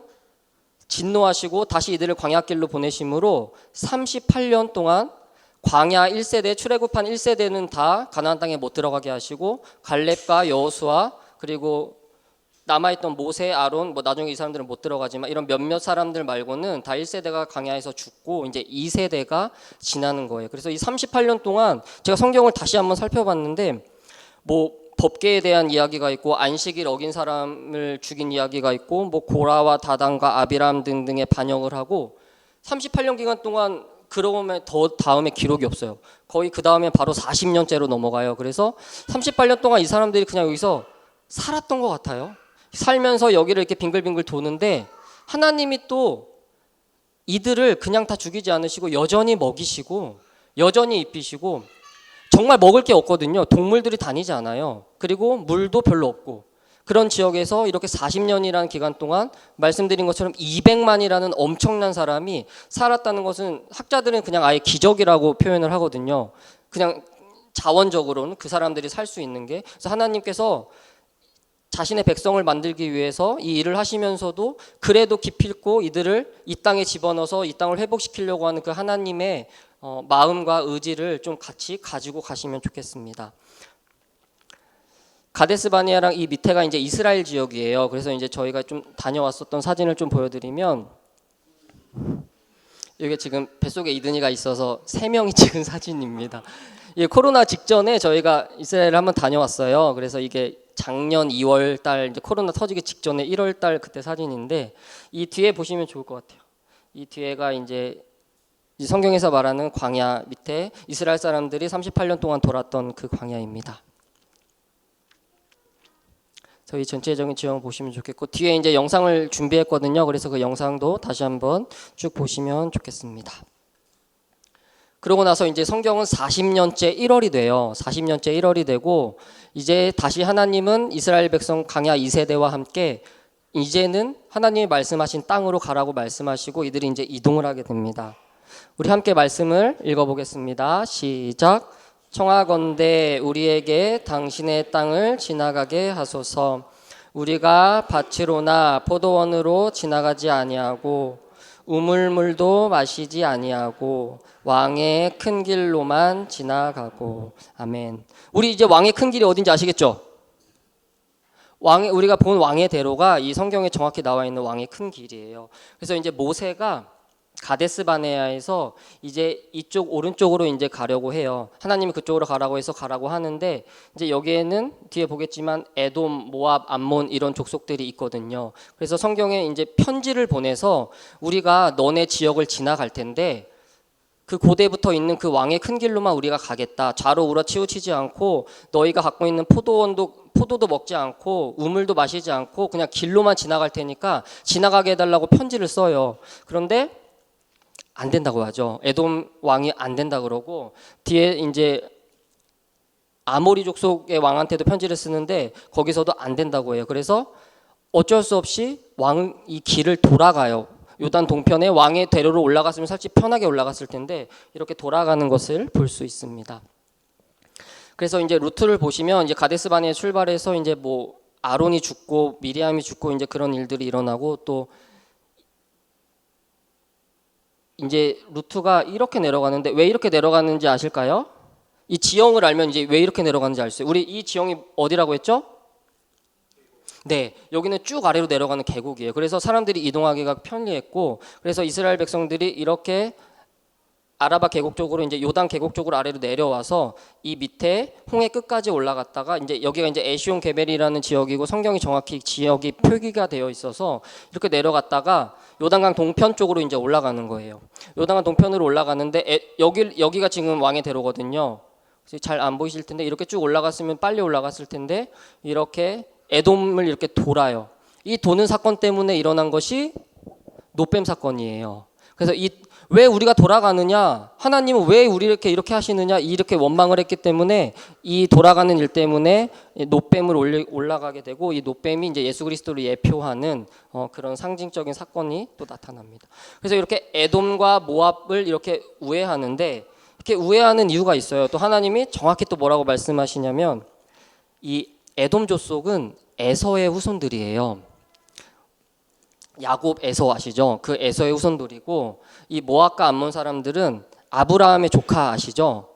진노하시고 다시 이들을 광야길로 보내심으로 38년 동안 광야 1세대, 출애굽한 1세대는 다 가나안 땅에 못 들어가게 하시고, 갈렙과 여호수아, 그리고 남아있던 모세, 아론, 뭐 나중에 이 사람들은 못 들어가지만 이런 몇몇 사람들 말고는 다 1세대가 광야에서 죽고 이제 2세대가 지나는 거예요. 그래서 이 38년 동안 제가 성경을 다시 한번 살펴봤는데, 뭐 법계에 대한 이야기가 있고, 안식일 어긴 사람을 죽인 이야기가 있고, 뭐 고라와 다단과 아비람 등등의 반역을 하고, 38년 기간 동안 그러면 더 다음에 기록이 없어요. 거의 그 다음에 바로 40년째로 넘어가요. 그래서 38년 동안 이 사람들이 그냥 여기서 살았던 것 같아요. 살면서 여기를 이렇게 빙글빙글 도는데, 하나님이 또 이들을 그냥 다 죽이지 않으시고 여전히 먹이시고 여전히 입히시고, 정말 먹을 게 없거든요. 동물들이 다니지 않아요. 그리고 물도 별로 없고, 그런 지역에서 이렇게 40년이라는 기간 동안 말씀드린 것처럼 200만이라는 엄청난 사람이 살았다는 것은 학자들은 그냥 아예 기적이라고 표현을 하거든요. 그냥 자원적으로는 그 사람들이 살 수 있는 게. 그래서 하나님께서 자신의 백성을 만들기 위해서 이 일을 하시면서도 그래도 기필코 이들을 이 땅에 집어넣어서 이 땅을 회복시키려고 하는 그 하나님의 마음과 의지를 좀 같이 가지고 가시면 좋겠습니다. 가데스 바네아랑 이 밑에가 이제 이스라엘 지역이에요. 그래서 이제 저희가 좀 다녀왔었던 사진을 좀 보여드리면, 이게 지금 뱃속에 이든이가 있어서 3명이 찍은 사진입니다. 예, 코로나 직전에 저희가 이스라엘을 한번 다녀왔어요. 그래서 이게 작년 2월 달 이제 코로나 터지기 직전에 1월 달 그때 사진인데, 이 뒤에 보시면 좋을 것 같아요. 이 뒤에가 이제 성경에서 말하는 광야 밑에 이스라엘 사람들이 38년 동안 돌았던 그 광야입니다. 저희 전체적인 지형을 보시면 좋겠고, 뒤에 이제 영상을 준비했거든요. 그래서 그 영상도 다시 한번 쭉 보시면 좋겠습니다. 그러고 나서 이제 성경은 40년째 1월이 돼요. 40년째 1월이 되고, 이제 다시 하나님은 이스라엘 백성 광야 2세대와 함께 이제는 하나님이 말씀하신 땅으로 가라고 말씀하시고 이들이 이제 이동을 하게 됩니다. 우리 함께 말씀을 읽어보겠습니다. 시작. 청하건대 우리에게 당신의 땅을 지나가게 하소서. 우리가 밭으로나 포도원으로 지나가지 아니하고 우물물도 마시지 아니하고 왕의 큰 길로만 지나가고. 아멘. 우리 이제 왕의 큰 길이 어딘지 아시겠죠? 우리가 본 왕의 대로가 이 성경에 정확히 나와 있는 왕의 큰 길이에요. 그래서 이제 모세가 가데스 바네아에서 이제 이쪽 오른쪽으로 이제 가려고 해요. 하나님이 그쪽으로 가라고 해서 가라고 하는데, 이제 여기에는 뒤에 보겠지만 에돔, 모압, 암몬 이런 족속들이 있거든요. 그래서 성경에 이제 편지를 보내서 우리가 너네 지역을 지나갈 텐데 그 고대부터 있는 그 왕의 큰 길로만 우리가 가겠다. 좌로 우로 치우치지 않고 너희가 갖고 있는 포도도 먹지 않고 우물도 마시지 않고 그냥 길로만 지나갈 테니까 지나가게 해달라고 편지를 써요. 그런데 안 된다고 하죠. 에돔 왕이 안 된다 그러고, 뒤에 이제 아모리 족속의 왕한테도 편지를 쓰는데 거기서도 안 된다고 해요. 그래서 어쩔 수 없이 이 길을 돌아가요. 요단 동편에 왕의 대로로 올라갔으면 사실 편하게 올라갔을 텐데 이렇게 돌아가는 것을 볼 수 있습니다. 그래서 이제 루트를 보시면 이제 가데스 바네아에 출발해서 이제 뭐 아론이 죽고 미리암이 죽고 이제 그런 일들이 일어나고, 또 이제 루트가 이렇게 내려가는데 왜 이렇게 내려가는지 아실까요? 이 지형을 알면 이제 왜 이렇게 내려가는지 알 수 있어요. 우리 이 지형이 어디라고 했죠? 네, 여기는 쭉 아래로 내려가는 계곡이에요. 그래서 사람들이 이동하기가 편리했고, 그래서 이스라엘 백성들이 이렇게 아라바 계곡 쪽으로 이제 요단 계곡 쪽으로 아래로 내려와서 이 밑에 홍해 끝까지 올라갔다가, 이제 여기가 이제 에시온 게벨이라는 지역이고 성경이 정확히 지역이 표기가 되어 있어서 이렇게 내려갔다가 요단강 동편 쪽으로 이제 올라가는 거예요. 요단강 동편으로 올라가는데 여기가 지금 왕의 대로거든요. 잘 안 보이실 텐데 이렇게 쭉 올라갔으면 빨리 올라갔을 텐데 이렇게 에돔을 이렇게 돌아요. 이 도는 사건 때문에 일어난 것이 노뱀 사건이에요. 그래서 왜 우리가 돌아가느냐, 하나님은 왜 우리 이렇게 하시느냐, 이렇게 원망을 했기 때문에 이 돌아가는 일 때문에 노뱀을 올라가게 되고, 이 노뱀이 이제 예수 그리스도를 예표하는 그런 상징적인 사건이 또 나타납니다. 그래서 이렇게 에돔과 모압을 이렇게 우애하는데, 이렇게 우애하는 이유가 있어요. 또 하나님이 정확히 또 뭐라고 말씀하시냐면, 이 에돔 족속은 에서의 후손들이에요. 야곱 에서 아시죠? 그 에서의 후손들이고, 이 모압과 암몬 사람들은 아브라함의 조카 아시죠?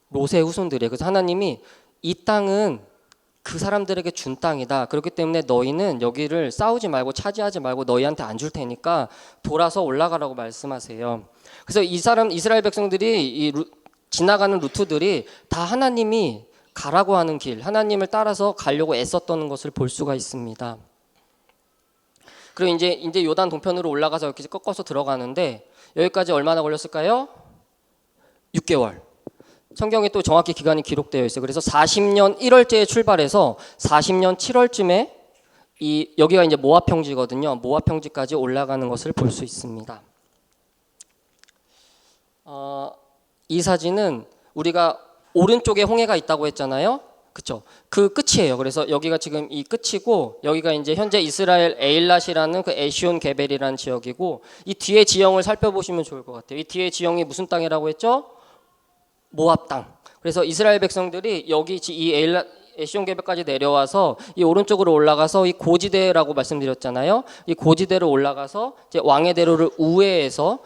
롯의 후손들이에요. 그래서 하나님이 이 땅은 그 사람들에게 준 땅이다. 그렇기 때문에 너희는 여기를 싸우지 말고 차지하지 말고 너희한테 안 줄 테니까 돌아서 올라가라고 말씀하세요. 그래서 이스라엘 백성들이 지나가는 루트들이 다 하나님이 가라고 하는 길, 하나님을 따라서 가려고 애썼던 것을 볼 수가 있습니다. 그리고 이제 요단 동편으로 올라가서 이렇게 꺾어서 들어가는데, 여기까지 얼마나 걸렸을까요? 6개월. 성경에 또 정확히 기간이 기록되어 있어요. 그래서 40년 1월째에 출발해서 40년 7월쯤에 여기가 이제 모압 평지거든요. 모압 평지까지 올라가는 것을 볼 수 있습니다. 이 사진은 우리가 오른쪽에 홍해가 있다고 했잖아요. 그렇죠? 그 끝이에요. 그래서 여기가 지금 이 끝이고, 여기가 이제 현재 이스라엘 에일랏이라는 그 에시온 게벨이라는 지역이고, 이 뒤에 지형을 살펴보시면 좋을 것 같아요. 이 뒤에 지형이 무슨 땅이라고 했죠? 모압 땅. 그래서 이스라엘 백성들이 여기 이 에시온 게벨까지 내려와서 이 오른쪽으로 올라가서 이 고지대라고 말씀드렸잖아요. 이 고지대로 올라가서 이제 왕의 대로를 우회해서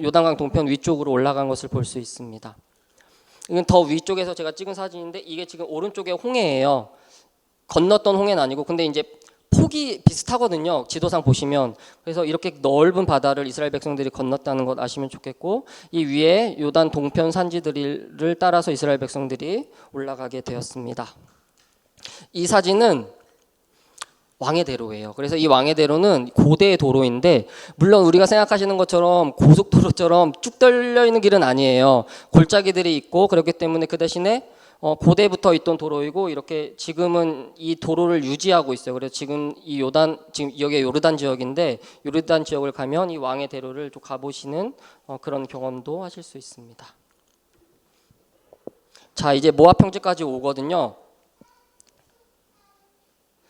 요단강 동편 위쪽으로 올라간 것을 볼 수 있습니다. 이건 더 위쪽에서 제가 찍은 사진인데, 이게 지금 오른쪽에 홍해예요. 건넜던 홍해는 아니고, 근데 이제 폭이 비슷하거든요. 지도상 보시면. 그래서 이렇게 넓은 바다를 이스라엘 백성들이 건넜다는 것 아시면 좋겠고, 이 위에 요단 동편 산지들을 따라서 이스라엘 백성들이 올라가게 되었습니다. 이 사진은 왕의 대로예요. 그래서 이 왕의 대로는 고대의 도로인데, 물론 우리가 생각하시는 것처럼 고속도로처럼 쭉 떨려 있는 길은 아니에요. 골짜기들이 있고, 그렇기 때문에 그 대신에 고대부터 있던 도로이고, 이렇게 지금은 이 도로를 유지하고 있어요. 그래서 지금 지금 여기 요르단 지역인데, 요르단 지역을 가면 이 왕의 대로를 좀 가보시는 그런 경험도 하실 수 있습니다. 자, 이제 모압 평지까지 오거든요.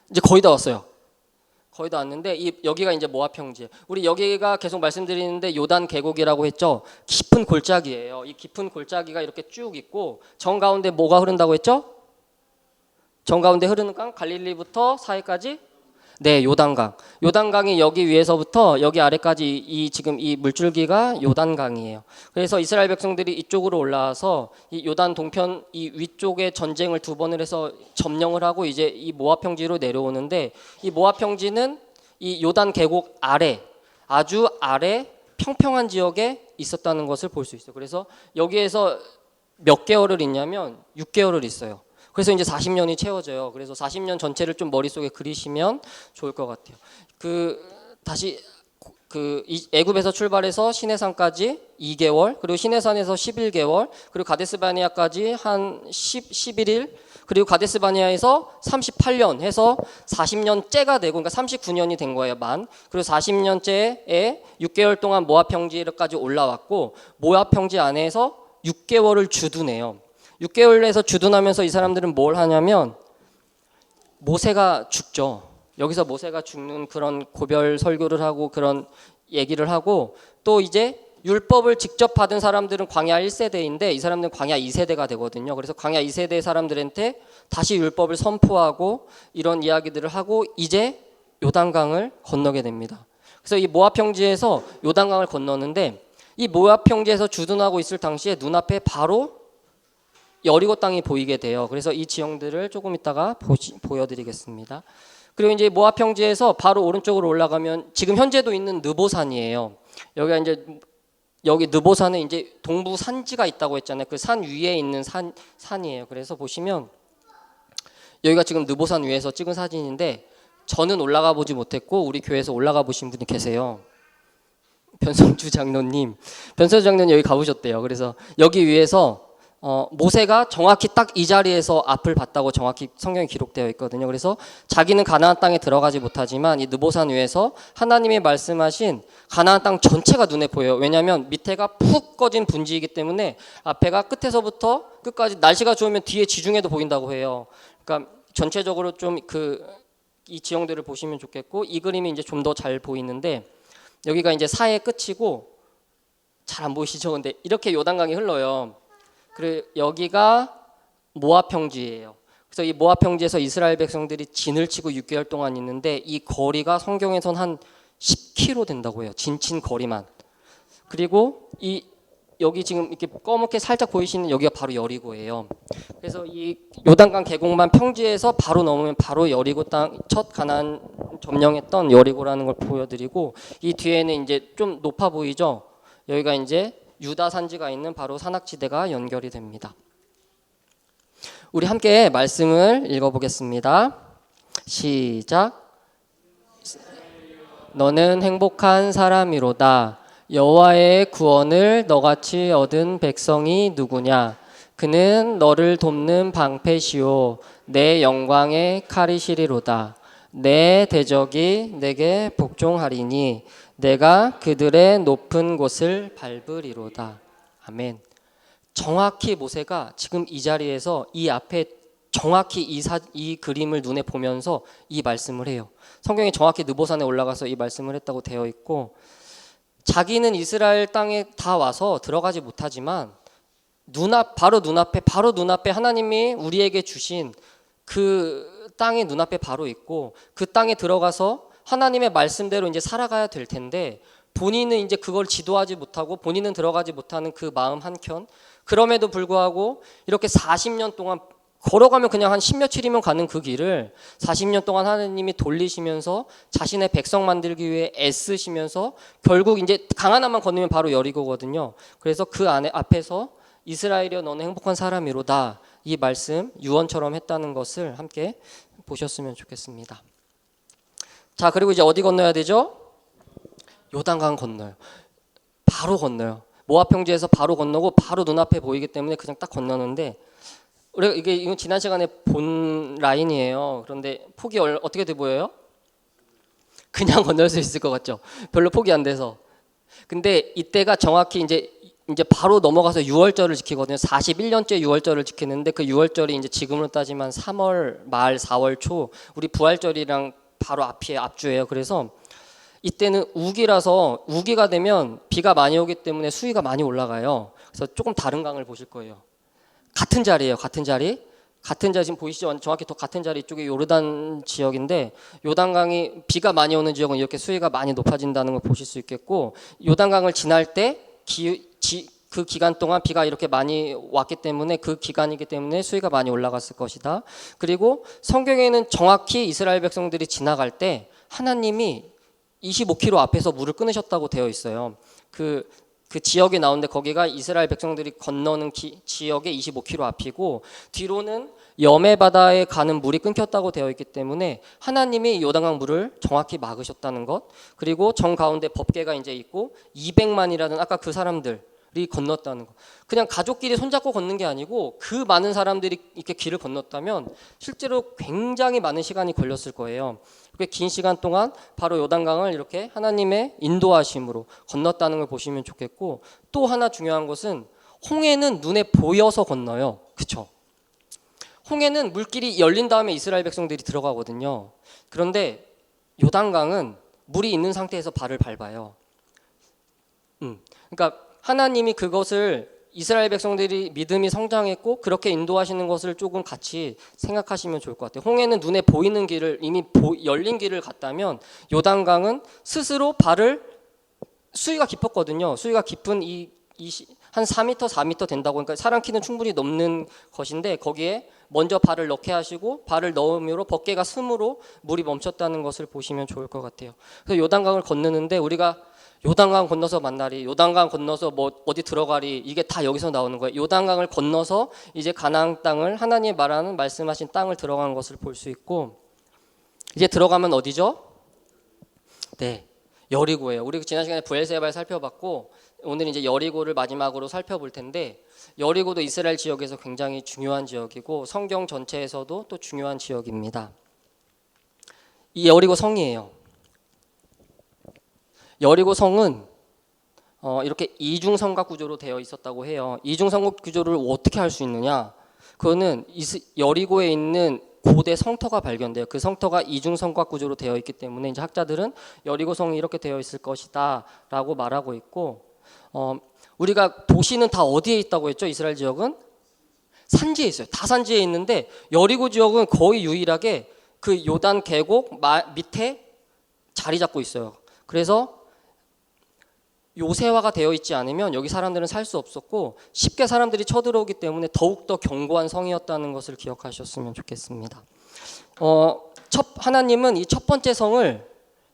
이제 거의 다 왔어요. 거의 다 왔는데, 여기가 이제 모압 평지. 우리 여기가 계속 말씀드리는데 요단 계곡이라고 했죠. 깊은 골짜기예요. 이 깊은 골짜기가 이렇게 쭉 있고, 정 가운데 뭐가 흐른다고 했죠? 정 가운데 흐르는 강, 갈릴리부터 사해까지? 네, 요단강. 요단강이 여기 위에서부터 여기 아래까지 지금 이 물줄기가 요단강이에요. 그래서 이스라엘 백성들이 이쪽으로 올라와서 이 요단 동편 이 위쪽에 전쟁을 2번을 해서 점령을 하고 이제 이 모압 평지로 내려오는데, 이 모압 평지는 이 요단 계곡 아래, 아주 아래 평평한 지역에 있었다는 것을 볼 수 있어요. 그래서 여기에서 몇 개월을 있냐면 6개월을 있어요. 그래서 이제 40년이 채워져요. 그래서 40년 전체를 좀 머릿속에 그리시면 좋을 것 같아요. 다시 애굽에서 출발해서 시내산까지 2개월, 그리고 시내산에서 11개월, 그리고 가데스바네아까지 한 11일, 그리고 가데스바네아에서 38년 해서 40년째가 되고, 그러니까 39년이 된 거예요, 만. 그리고 40년째에 6개월 동안 모압 평지까지 올라왔고, 모압 평지 안에서 6개월을 주둔해요. 6개월에서 주둔하면서 이 사람들은 뭘 하냐면, 모세가 죽죠. 여기서 모세가 죽는 그런 고별 설교를 하고 그런 얘기를 하고, 또 이제 율법을 직접 받은 사람들은 광야 1세대인데 이 사람들은 광야 2세대가 되거든요. 그래서 광야 2세대 사람들한테 다시 율법을 선포하고 이런 이야기들을 하고 이제 요단강을 건너게 됩니다. 그래서 이 모압 평지에서 요단강을 건너는데, 이 모압 평지에서 주둔하고 있을 당시에 눈앞에 바로 여리고 땅이 보이게 돼요. 그래서 이 지형들을 조금 이따가 보여드리겠습니다. 그리고 이제 모압 평지에서 바로 오른쪽으로 올라가면 지금 현재도 있는 느보산이에요. 여기가 이제 여기 느보산에 이제 동부 산지가 있다고 했잖아요. 그 산 위에 있는 산이에요. 그래서 보시면 여기가 지금 느보산 위에서 찍은 사진인데, 저는 올라가 보지 못했고 우리 교회에서 올라가 보신 분이 계세요. 변성주 장로님 여기 가보셨대요. 그래서 여기 위에서 모세가 정확히 딱 이 자리에서 앞을 봤다고 정확히 성경에 기록되어 있거든요. 그래서 자기는 가나안 땅에 들어가지 못하지만 이 느보산 위에서 하나님이 말씀하신 가나안 땅 전체가 눈에 보여요. 왜냐하면 밑에가 푹 꺼진 분지이기 때문에 앞에가 끝에서부터 끝까지 날씨가 좋으면 뒤에 지중해도 보인다고 해요. 그러니까 전체적으로 좀 이 지형들을 보시면 좋겠고, 이 그림이 이제 좀 더 잘 보이는데, 여기가 이제 사해 끝이고, 잘 안 보이시죠? 근데 이렇게 요단강이 흘러요. 그리고 여기가 모압 평지예요. 그래서 이 모압 평지에서 이스라엘 백성들이 진을 치고 6개월 동안 있는데, 이 거리가 성경에선 한 10km 된다고 해요. 진친 거리만. 그리고 여기 지금 이렇게 검게 살짝 보이시는 여기가 바로 여리고예요. 그래서 이 요단강 계곡만 평지에서 바로 넘으면 바로 여리고 땅, 첫 가나안 점령했던 여리고라는 걸 보여드리고, 이 뒤에는 이제 좀 높아 보이죠? 여기가 이제 유다 산지가 있는 바로 산악지대가 연결이 됩니다. 우리 함께 말씀을 읽어보겠습니다. 시작. 너는 행복한 사람이로다. 여호와의 구원을 너같이 얻은 백성이 누구냐? 그는 너를 돕는 방패시오 내 영광의 칼이시리로다. 내 대적이 내게 복종하리니 내가 그들의 높은 곳을 밟으리로다. 아멘. 정확히 모세가 지금 이 자리에서 이 앞에 정확히 이 그림을 눈에 보면서 이 말씀을 해요. 성경에 정확히 느보산에 올라가서 이 말씀을 했다고 되어 있고, 자기는 이스라엘 땅에 다 와서 들어가지 못하지만 바로 눈앞에 하나님이 우리에게 주신 그 땅이 눈앞에 바로 있고, 그 땅에 들어가서 하나님의 말씀대로 이제 살아가야 될 텐데, 본인은 이제 그걸 지도하지 못하고 본인은 들어가지 못하는 그 마음 한켠, 그럼에도 불구하고 이렇게 40년 동안 걸어가면 그냥 한 10며칠이면 가는 그 길을 40년 동안 하나님이 돌리시면서 자신의 백성 만들기 위해 애쓰시면서 결국 이제 강 하나만 건너면 바로 여리고거든요. 그래서 그 앞에서 이스라엘이여 너는 행복한 사람이로다, 이 말씀 유언처럼 했다는 것을 함께 보셨으면 좋겠습니다. 자, 그리고 이제 어디 건너야 되죠? 요단강 건너요. 바로 건너요. 모압 평지에서 바로 건너고 바로 눈앞에 보이기 때문에 그냥 딱 건너는데, 우리가 이건 지난 시간에 본 라인이에요. 그런데 폭이 어떻게 돼 보여요? 그냥 건널 수 있을 것 같죠? 별로 폭이 안 돼서. 근데 이때가 정확히 이제 바로 넘어가서 유월절을 지키거든요. 41년째 유월절을 지키는데, 그 유월절이 이제 지금으로 따지면 3월 말 4월 초, 우리 부활절이랑 바로 앞주예요. 그래서 이때는 우기라서, 우기가 되면 비가 많이 오기 때문에 수위가 많이 올라가요. 그래서 조금 다른 강을 보실 거예요. 같은 자리예요. 같은 자리 지금 보이시죠? 정확히 더 같은 자리 쪽이 요르단 지역인데, 요단강이 비가 많이 오는 지역은 이렇게 수위가 많이 높아진다는 걸 보실 수 있겠고, 요단강을 지날 때 그 기간 동안 비가 이렇게 많이 왔기 때문에 그 기간이기 때문에 수위가 많이 올라갔을 것이다. 그리고 성경에는 정확히 이스라엘 백성들이 지나갈 때 하나님이 25km 앞에서 물을 끊으셨다고 되어 있어요. 그 지역에 나오는데 거기가 이스라엘 백성들이 건너는 지역의 25km 앞이고, 뒤로는 여매 바다에 가는 물이 끊겼다고 되어 있기 때문에 하나님이 요단강 물을 정확히 막으셨다는 것, 그리고 정 가운데 법궤가 이제 있고 200만이라는 아까 그 사람들이 건넜다는 것. 그냥 가족끼리 손잡고 걷는 게 아니고 그 많은 사람들이 이렇게 길을 건넜다면 실제로 굉장히 많은 시간이 걸렸을 거예요. 꽤 긴 시간 동안 바로 요단강을 이렇게 하나님의 인도하심으로 건넜다는 걸 보시면 좋겠고, 또 하나 중요한 것은 홍해는 눈에 보여서 건너요. 그렇죠? 홍해는 물길이 열린 다음에 이스라엘 백성들이 들어가거든요. 그런데 요단강은 물이 있는 상태에서 발을 밟아요. 그러니까 하나님이 그것을, 이스라엘 백성들이 믿음이 성장했고 그렇게 인도하시는 것을 조금 같이 생각하시면 좋을 것 같아요. 홍해는 눈에 보이는 길을, 이미 열린 길을 갔다면 요단강은 스스로 수위가 깊었거든요. 수위가 깊은 한 4m, 4m 된다고, 그러니까 사람 키는 충분히 넘는 것인데 거기에 먼저 발을 넣게 하시고 발을 넣음으로 법궤가 스므로 물이 멈췄다는 것을 보시면 좋을 것 같아요. 그래서 요단강을 건너는데 우리가 요단강 건너서 만나리, 요단강 건너서 뭐 어디 들어가리, 이게 다 여기서 나오는 거예요. 요단강을 건너서 이제 가나안 땅을, 하나님이 말씀하신 땅을 들어가는 것을 볼 수 있고, 이제 들어가면 어디죠? 네, 여리고예요. 우리 지난 시간에 브엘세바를 살펴봤고, 오늘 이제 여리고를 마지막으로 살펴볼 텐데, 여리고도 이스라엘 지역에서 굉장히 중요한 지역이고 성경 전체에서도 또 중요한 지역입니다. 이 여리고 성이에요. 여리고 성은 이렇게 이중성곽 구조로 되어 있었다고 해요. 이중성곽 구조를 어떻게 할 수 있느냐? 그거는 여리고에 있는 고대 성터가 발견돼요. 그 성터가 이중성곽 구조로 되어 있기 때문에 이제 학자들은 여리고 성이 이렇게 되어 있을 것이다라고 말하고 있고, 우리가 도시는 다 어디에 있다고 했죠? 이스라엘 지역은 산지에 있어요. 다 산지에 있는데 여리고 지역은 거의 유일하게 그 요단 계곡 밑에 자리 잡고 있어요. 그래서 요새화가 되어 있지 않으면 여기 사람들은 살 수 없었고 쉽게 사람들이 쳐들어오기 때문에 더욱더 견고한 성이었다는 것을 기억하셨으면 좋겠습니다. 하나님은 이 첫 번째 성을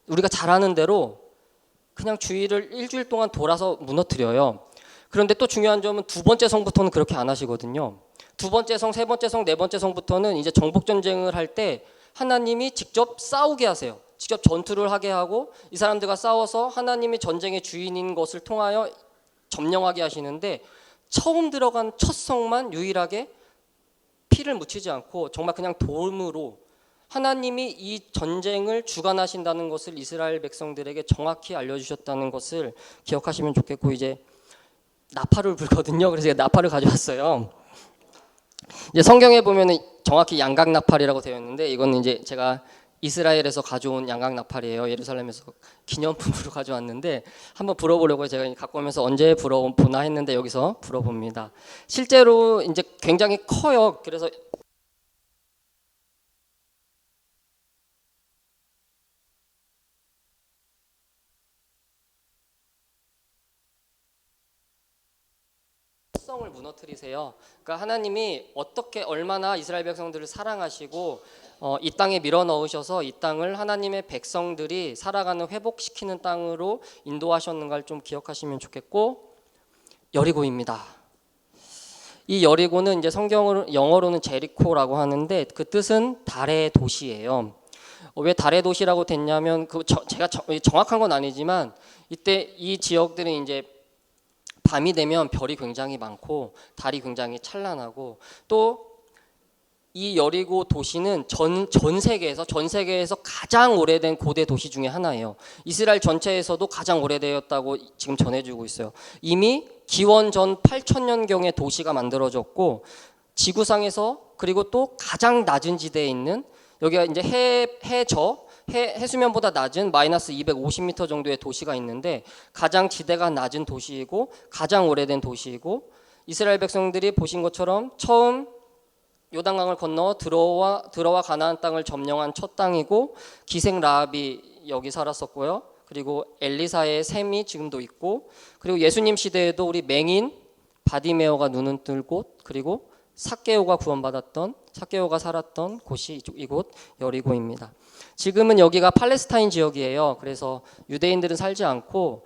우리가 잘 아는 대로 그냥 주위를 일주일 동안 돌아서 무너뜨려요. 그런데 또 중요한 점은 두 번째 성부터는 그렇게 안 하시거든요. 두 번째 성, 세 번째 성, 네 번째 성부터는 이제 정복 전쟁을 할 때 하나님이 직접 싸우게 하세요. 직접 전투를 하게 하고 이 사람들과 싸워서 하나님이 전쟁의 주인인 것을 통하여 점령하게 하시는데, 처음 들어간 첫 성만 유일하게 피를 묻히지 않고 정말 그냥 돌무로 하나님이 이 전쟁을 주관하신다는 것을 이스라엘 백성들에게 정확히 알려주셨다는 것을 기억하시면 좋겠고, 이제 나팔을 불거든요. 그래서 제가 나팔을 가져왔어요. 이제 성경에 보면은 정확히 양각 나팔이라고 되어 있는데, 이거는 이제 제가 이스라엘에서 가져온 양각 나팔이에요. 예루살렘에서 기념품으로 가져왔는데 한번 불어보려고 제가 갖고 오면서 언제 불어보나 했는데 여기서 불어봅니다. 실제로 이제 굉장히 커요. 그래서 성을 무너뜨리세요. 그러니까 하나님이 어떻게 얼마나 이스라엘 백성들을 사랑하시고 이 땅에 밀어 넣으셔서 이 땅을 하나님의 백성들이 살아가는 회복시키는 땅으로 인도하셨는가를 좀 기억하시면 좋겠고, 여리고입니다. 이 여리고는 이제 성경으로 영어로는 제리코라고 하는데 그 뜻은 달의 도시예요. 왜 달의 도시라고 됐냐면 제가 정확한 건 아니지만 이때 이 지역들은 이제 밤이 되면 별이 굉장히 많고 달이 굉장히 찬란하고, 또 이 여리고 도시는 전 세계에서 가장 오래된 고대 도시 중에 하나예요. 이스라엘 전체에서도 가장 오래되었다고 지금 전해주고 있어요. 이미 기원 전 8,000년경에 도시가 만들어졌고, 지구상에서 그리고 또 가장 낮은 지대에 있는, 여기가 이제 해수면보다 낮은 마이너스 250m 정도의 도시가 있는데 가장 지대가 낮은 도시이고 가장 오래된 도시이고, 이스라엘 백성들이 보신 것처럼 처음 요단강을 건너 들어와 가나안 땅을 점령한 첫 땅이고, 기생 라합이 여기 살았었고요. 그리고 엘리사의 샘이 지금도 있고, 그리고 예수님 시대에도 우리 맹인 바디메오가 눈을 뜰 곳, 그리고 삭개오가 살았던 곳이 이곳 여리고입니다. 지금은 여기가 팔레스타인 지역이에요. 그래서 유대인들은 살지 않고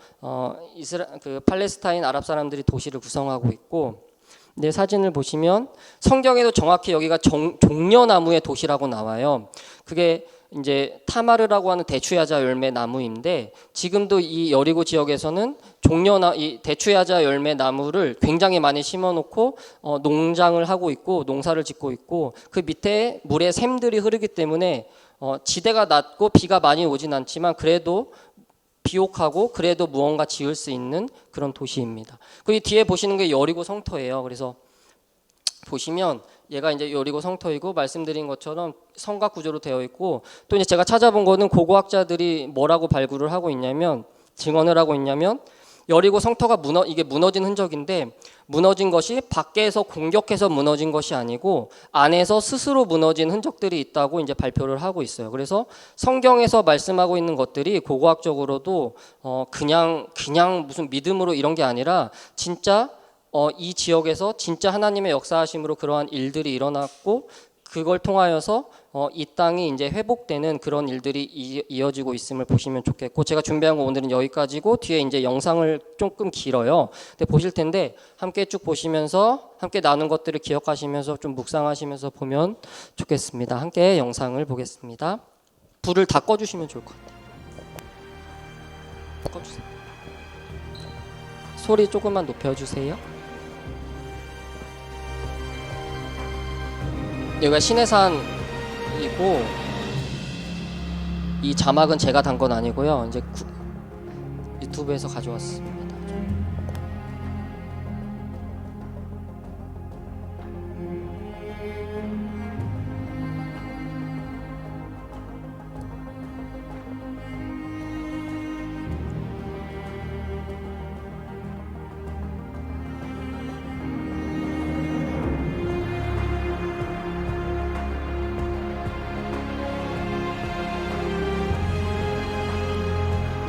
팔레스타인 아랍 사람들이 도시를 구성하고 있고, 네, 사진을 보시면 성경에도 정확히 여기가 종려나무의 도시라고 나와요. 그게 이제 타마르라고 하는 대추야자 열매 나무인데, 지금도 이 여리고 지역에서는 이 대추야자 열매 나무를 굉장히 많이 심어놓고 농장을 하고 있고 농사를 짓고 있고, 그 밑에 물에 샘들이 흐르기 때문에 지대가 낮고 비가 많이 오진 않지만 그래도 비옥하고 그래도 무언가 지을 수 있는 그런 도시입니다. 그 뒤에 보시는 게 여리고 성터예요. 그래서 보시면 얘가 이제 여리고 성터이고 말씀드린 것처럼 성곽 구조로 되어 있고, 또 이제 제가 찾아본 거는 고고학자들이 뭐라고 발굴을 하고 있냐면, 증언을 하고 있냐면, 여리고 성터가 이게 무너진 흔적인데 무너진 것이 밖에서 공격해서 무너진 것이 아니고 안에서 스스로 무너진 흔적들이 있다고 이제 발표를 하고 있어요. 그래서 성경에서 말씀하고 있는 것들이 고고학적으로도 그냥 무슨 믿음으로 이런 게 아니라 진짜 이 지역에서 진짜 하나님의 역사하심으로 그러한 일들이 일어났고, 그걸 통하여서 이 땅이 이제 회복되는 그런 일들이 이어지고 있음을 보시면 좋겠고, 제가 준비한 거 오늘은 여기까지고 뒤에 이제 영상을 조금 길어요. 근데 보실 텐데 함께 쭉 보시면서 함께 나눈 것들을 기억하시면서 좀 묵상하시면서 보면 좋겠습니다. 함께 영상을 보겠습니다. 불을 다 꺼주시면 좋을 것 같아요. 꺼주세요. 소리 조금만 높여주세요. 여기가 시내산이고 이 자막은 제가 단 건 아니고요. 이제 유튜브에서 가져왔습니다.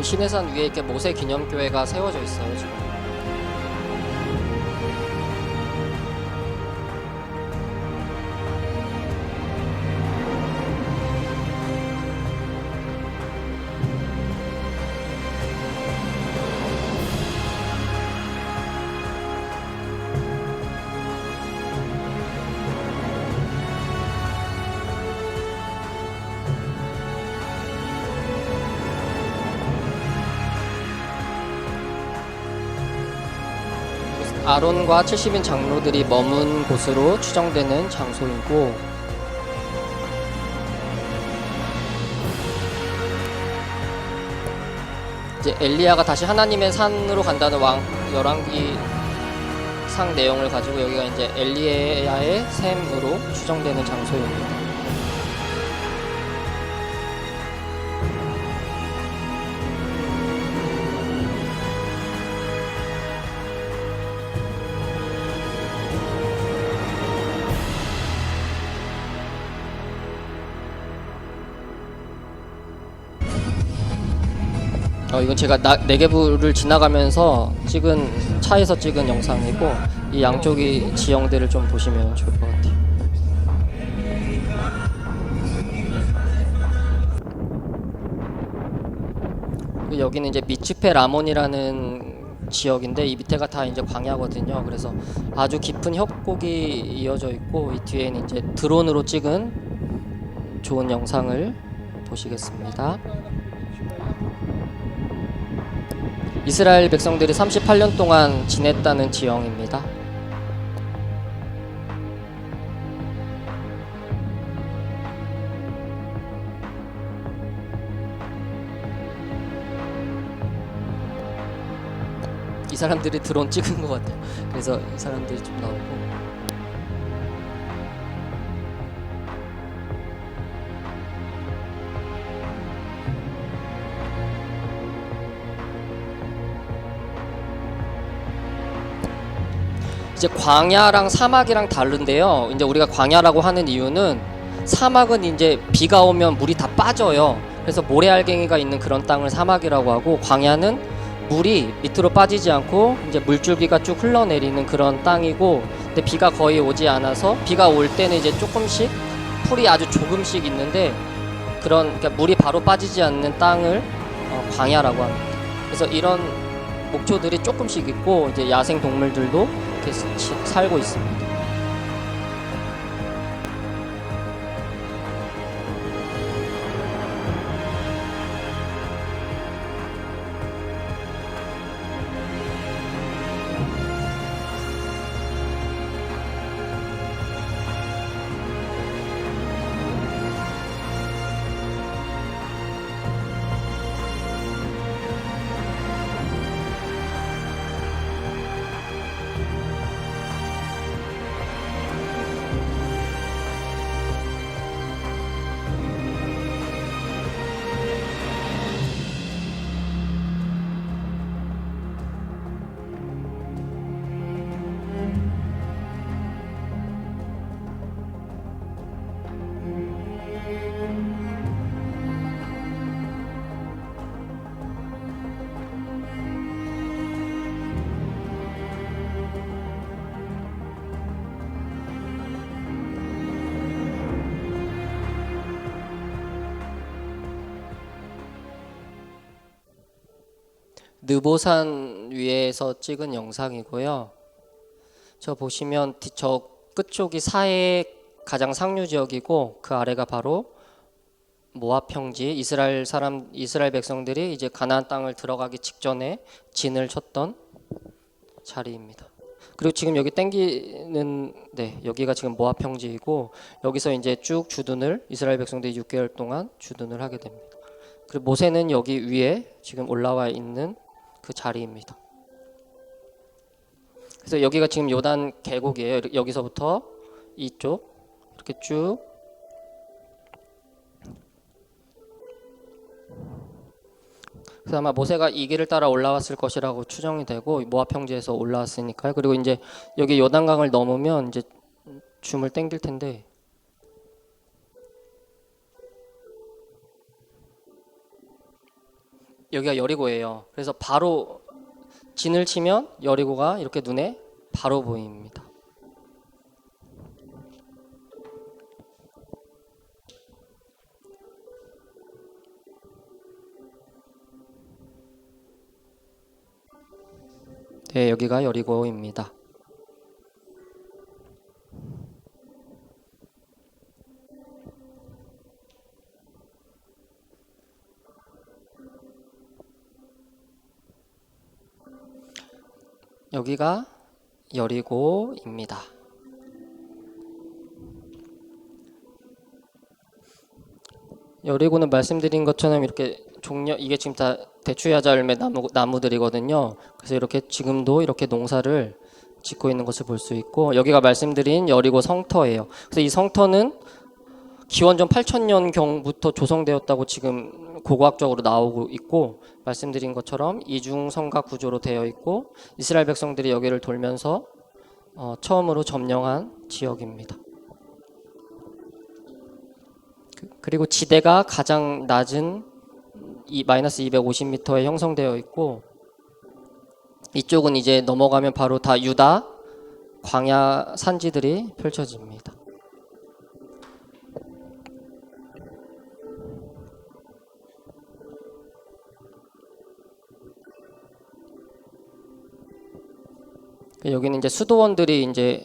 시내산 위에 이렇게 모세 기념교회가 세워져 있어요, 지금. 아론과 70인 장로들이 머문 곳으로 추정되는 장소이고, 이제 엘리야가 다시 하나님의 산으로 간다는 열왕기 상 내용을 가지고 여기가 이제 엘리야의 샘으로 추정되는 장소입니다. 이건 제가 네게부를 지나가면서 차에서 찍은 영상이고, 이 양쪽이 지형들을 좀 보시면 좋을 것 같아요. 여기는 이제 미츠페 라몬이라는 지역인데, 이 밑에가 다 이제 광야거든요. 그래서 아주 깊은 협곡이 이어져 있고, 이 뒤에는 이제 드론으로 찍은 좋은 영상을 보시겠습니다. 이스라엘 백성들이 38년 동안 지냈다는 지형입니다. 이 사람들이 드론 찍은 것 같아요. 그래서 이 사람들이 좀 나오고. 이제 광야랑 사막이랑 다른데요. 이제 우리가 광야라고 하는 이유는, 사막은 이제 비가 오면 물이 다 빠져요. 그래서 모래알갱이가 있는 그런 땅을 사막이라고 하고, 광야는 물이 밑으로 빠지지 않고 이제 물줄기가 쭉 흘러내리는 그런 땅이고, 근데 비가 거의 오지 않아서, 비가 올 때는 이제 조금씩 풀이 아주 조금씩 있는데, 그러니까 물이 바로 빠지지 않는 땅을 광야라고 합니다. 그래서 이런 목초들이 조금씩 있고, 이제 야생 동물들도 이렇게 살고 있습니다. 느보산 위에서 찍은 영상이고요. 저 보시면 저 끝쪽이 사해 가장 상류 지역이고, 그 아래가 바로 모압 평지, 이스라엘 백성들이 이제 가나안 땅을 들어가기 직전에 진을 쳤던 자리입니다. 그리고 지금 여기 땡기는 여기가 지금 모압 평지이고 여기서 이제 쭉 주둔을 이스라엘 백성들이 6개월 동안 주둔을 하게 됩니다. 그리고 모세는 여기 위에 지금 올라와 있는 그 자리입니다. 그래서 여기가 지금 요단 계곡이에요. 여기서부터 이쪽 이렇게 쭉 그래서 아마 모세가 이 길을 따라 올라왔을 것이라고 추정이 되고 모압 평지에서 올라왔으니까요. 그리고 이제 여기 요단강을 넘으면 이제 줌을 땡길 텐데 여기가 여리고예요. 그래서 바로 진을 치면 여리고가 이렇게 눈에 바로 보입니다. 네, 여기가 여리고입니다. 여기가 여리고입니다. 여리고는 말씀드린 것처럼 이렇게 이게 지금 다 대추야자 열매 나무들이거든요. 그래서 이렇게 지금도 이렇게 농사를 짓고 있는 것을 볼 수 있고 여기가 말씀드린 여리고 성터예요. 그래서 이 성터는 기원전 8000년경부터 조성되었다고 지금 고고학적으로 나오고 있고 말씀드린 것처럼 이중 성곽 구조로 되어 있고 이스라엘 백성들이 여기를 돌면서 처음으로 점령한 지역입니다. 그리고 지대가 가장 낮은 마이너스 250m에 형성되어 있고 이쪽은 이제 넘어가면 바로 다 유다 광야 산지들이 펼쳐집니다. 여기는 이제 수도원들이 이제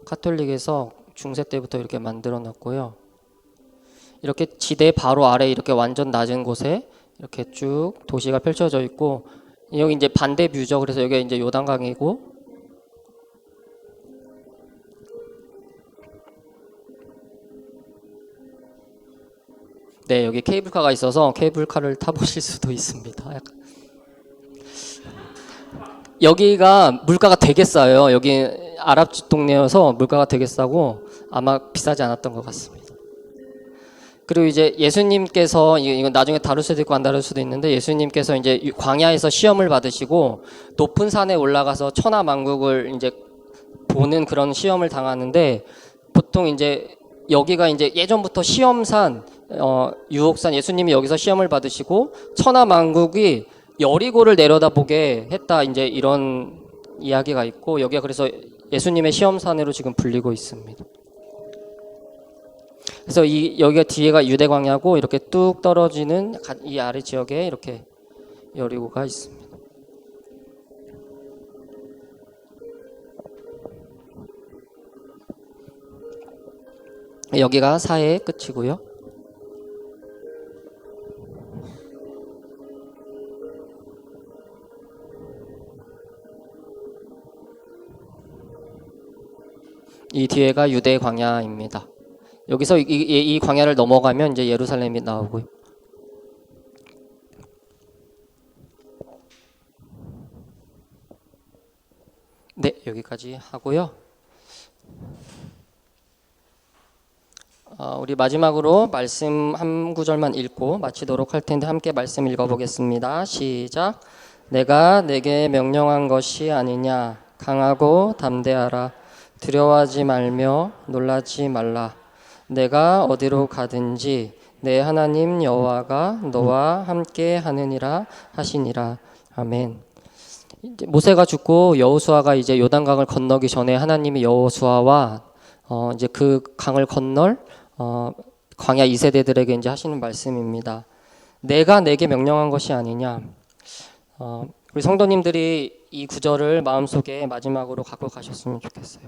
카톨릭에서 중세 때부터 이렇게 만들어 놨고요. 이렇게 지대 바로 아래 이렇게 완전 낮은 곳에 이렇게 쭉 도시가 펼쳐져 있고 여기 이제 반대 뷰죠. 그래서 여기가 이제 요단강이고 네, 여기 케이블카가 있어서 케이블카를 타보실 수도 있습니다. 약간. 여기가 물가가 되게 싸요. 여기 아랍집 동네여서 물가가 되게 싸고 아마 비싸지 않았던 것 같습니다. 그리고 이제 예수님께서 이건 나중에 다룰 수도 있고 안 다룰 수도 있는데 예수님께서 이제 광야에서 시험을 받으시고 높은 산에 올라가서 천하만국을 이제 보는 그런 시험을 당하는데 보통 이제 여기가 이제 예전부터 시험산 유혹산 예수님이 여기서 시험을 받으시고 천하만국이 여리고를 내려다보게 했다 이제 이런 이야기가 있고 여기가 그래서 예수님의 시험산으로 지금 불리고 있습니다. 그래서 여기가 뒤에가 유대광야고 이렇게 뚝 떨어지는 이 아래 지역에 이렇게 여리고가 있습니다. 여기가 사해의 끝이고요. 이 뒤에가 유대 광야입니다. 여기서 이 광야를 넘어가면 이제 예루살렘이 나오고요. 네, 여기까지 하고요. 우리 마지막으로 말씀 한 구절만 읽고 마치도록 할 텐데 함께 말씀 읽어보겠습니다. 시작. 내가 내게 명령한 것이 아니냐. 강하고 담대하라. 두려워하지 말며 놀라지 말라. 내가 어디로 가든지 내 하나님 여호와가 너와 함께 하느니라 하시니라. 아멘. 이제 모세가 죽고 여호수아가 이제 요단강을 건너기 전에 하나님이 여호수아와 이제 그 강을 건널 광야 2세대들에게 이제 하시는 말씀입니다. 내가 내게 명령한 것이 아니냐. 우리 성도님들이 이 구절을 마음속에 마지막으로 갖고 가셨으면 좋겠어요.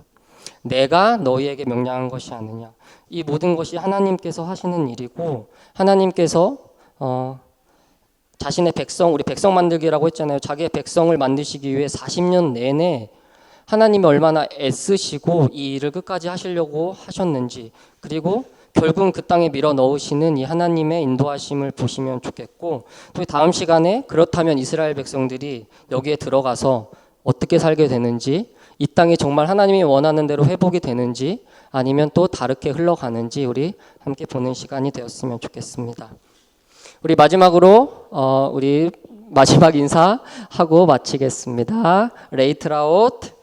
내가 너희에게 명령한 것이 아니냐. 이 모든 것이 하나님께서 하시는 일이고 하나님께서 자신의 백성, 우리 백성 만들기라고 했잖아요. 자기의 백성을 만드시기 위해 40년 내내 하나님이 얼마나 애쓰시고 이 일을 끝까지 하시려고 하셨는지, 그리고 결국은 그 땅에 밀어 넣으시는 이 하나님의 인도하심을 보시면 좋겠고, 또 다음 시간에 그렇다면 이스라엘 백성들이 여기에 들어가서 어떻게 살게 되는지, 이 땅이 정말 하나님이 원하는 대로 회복이 되는지 아니면 또 다르게 흘러가는지 우리 함께 보는 시간이 되었으면 좋겠습니다. 우리 마지막으로 우리 마지막 인사하고 마치겠습니다. 레이트라웃.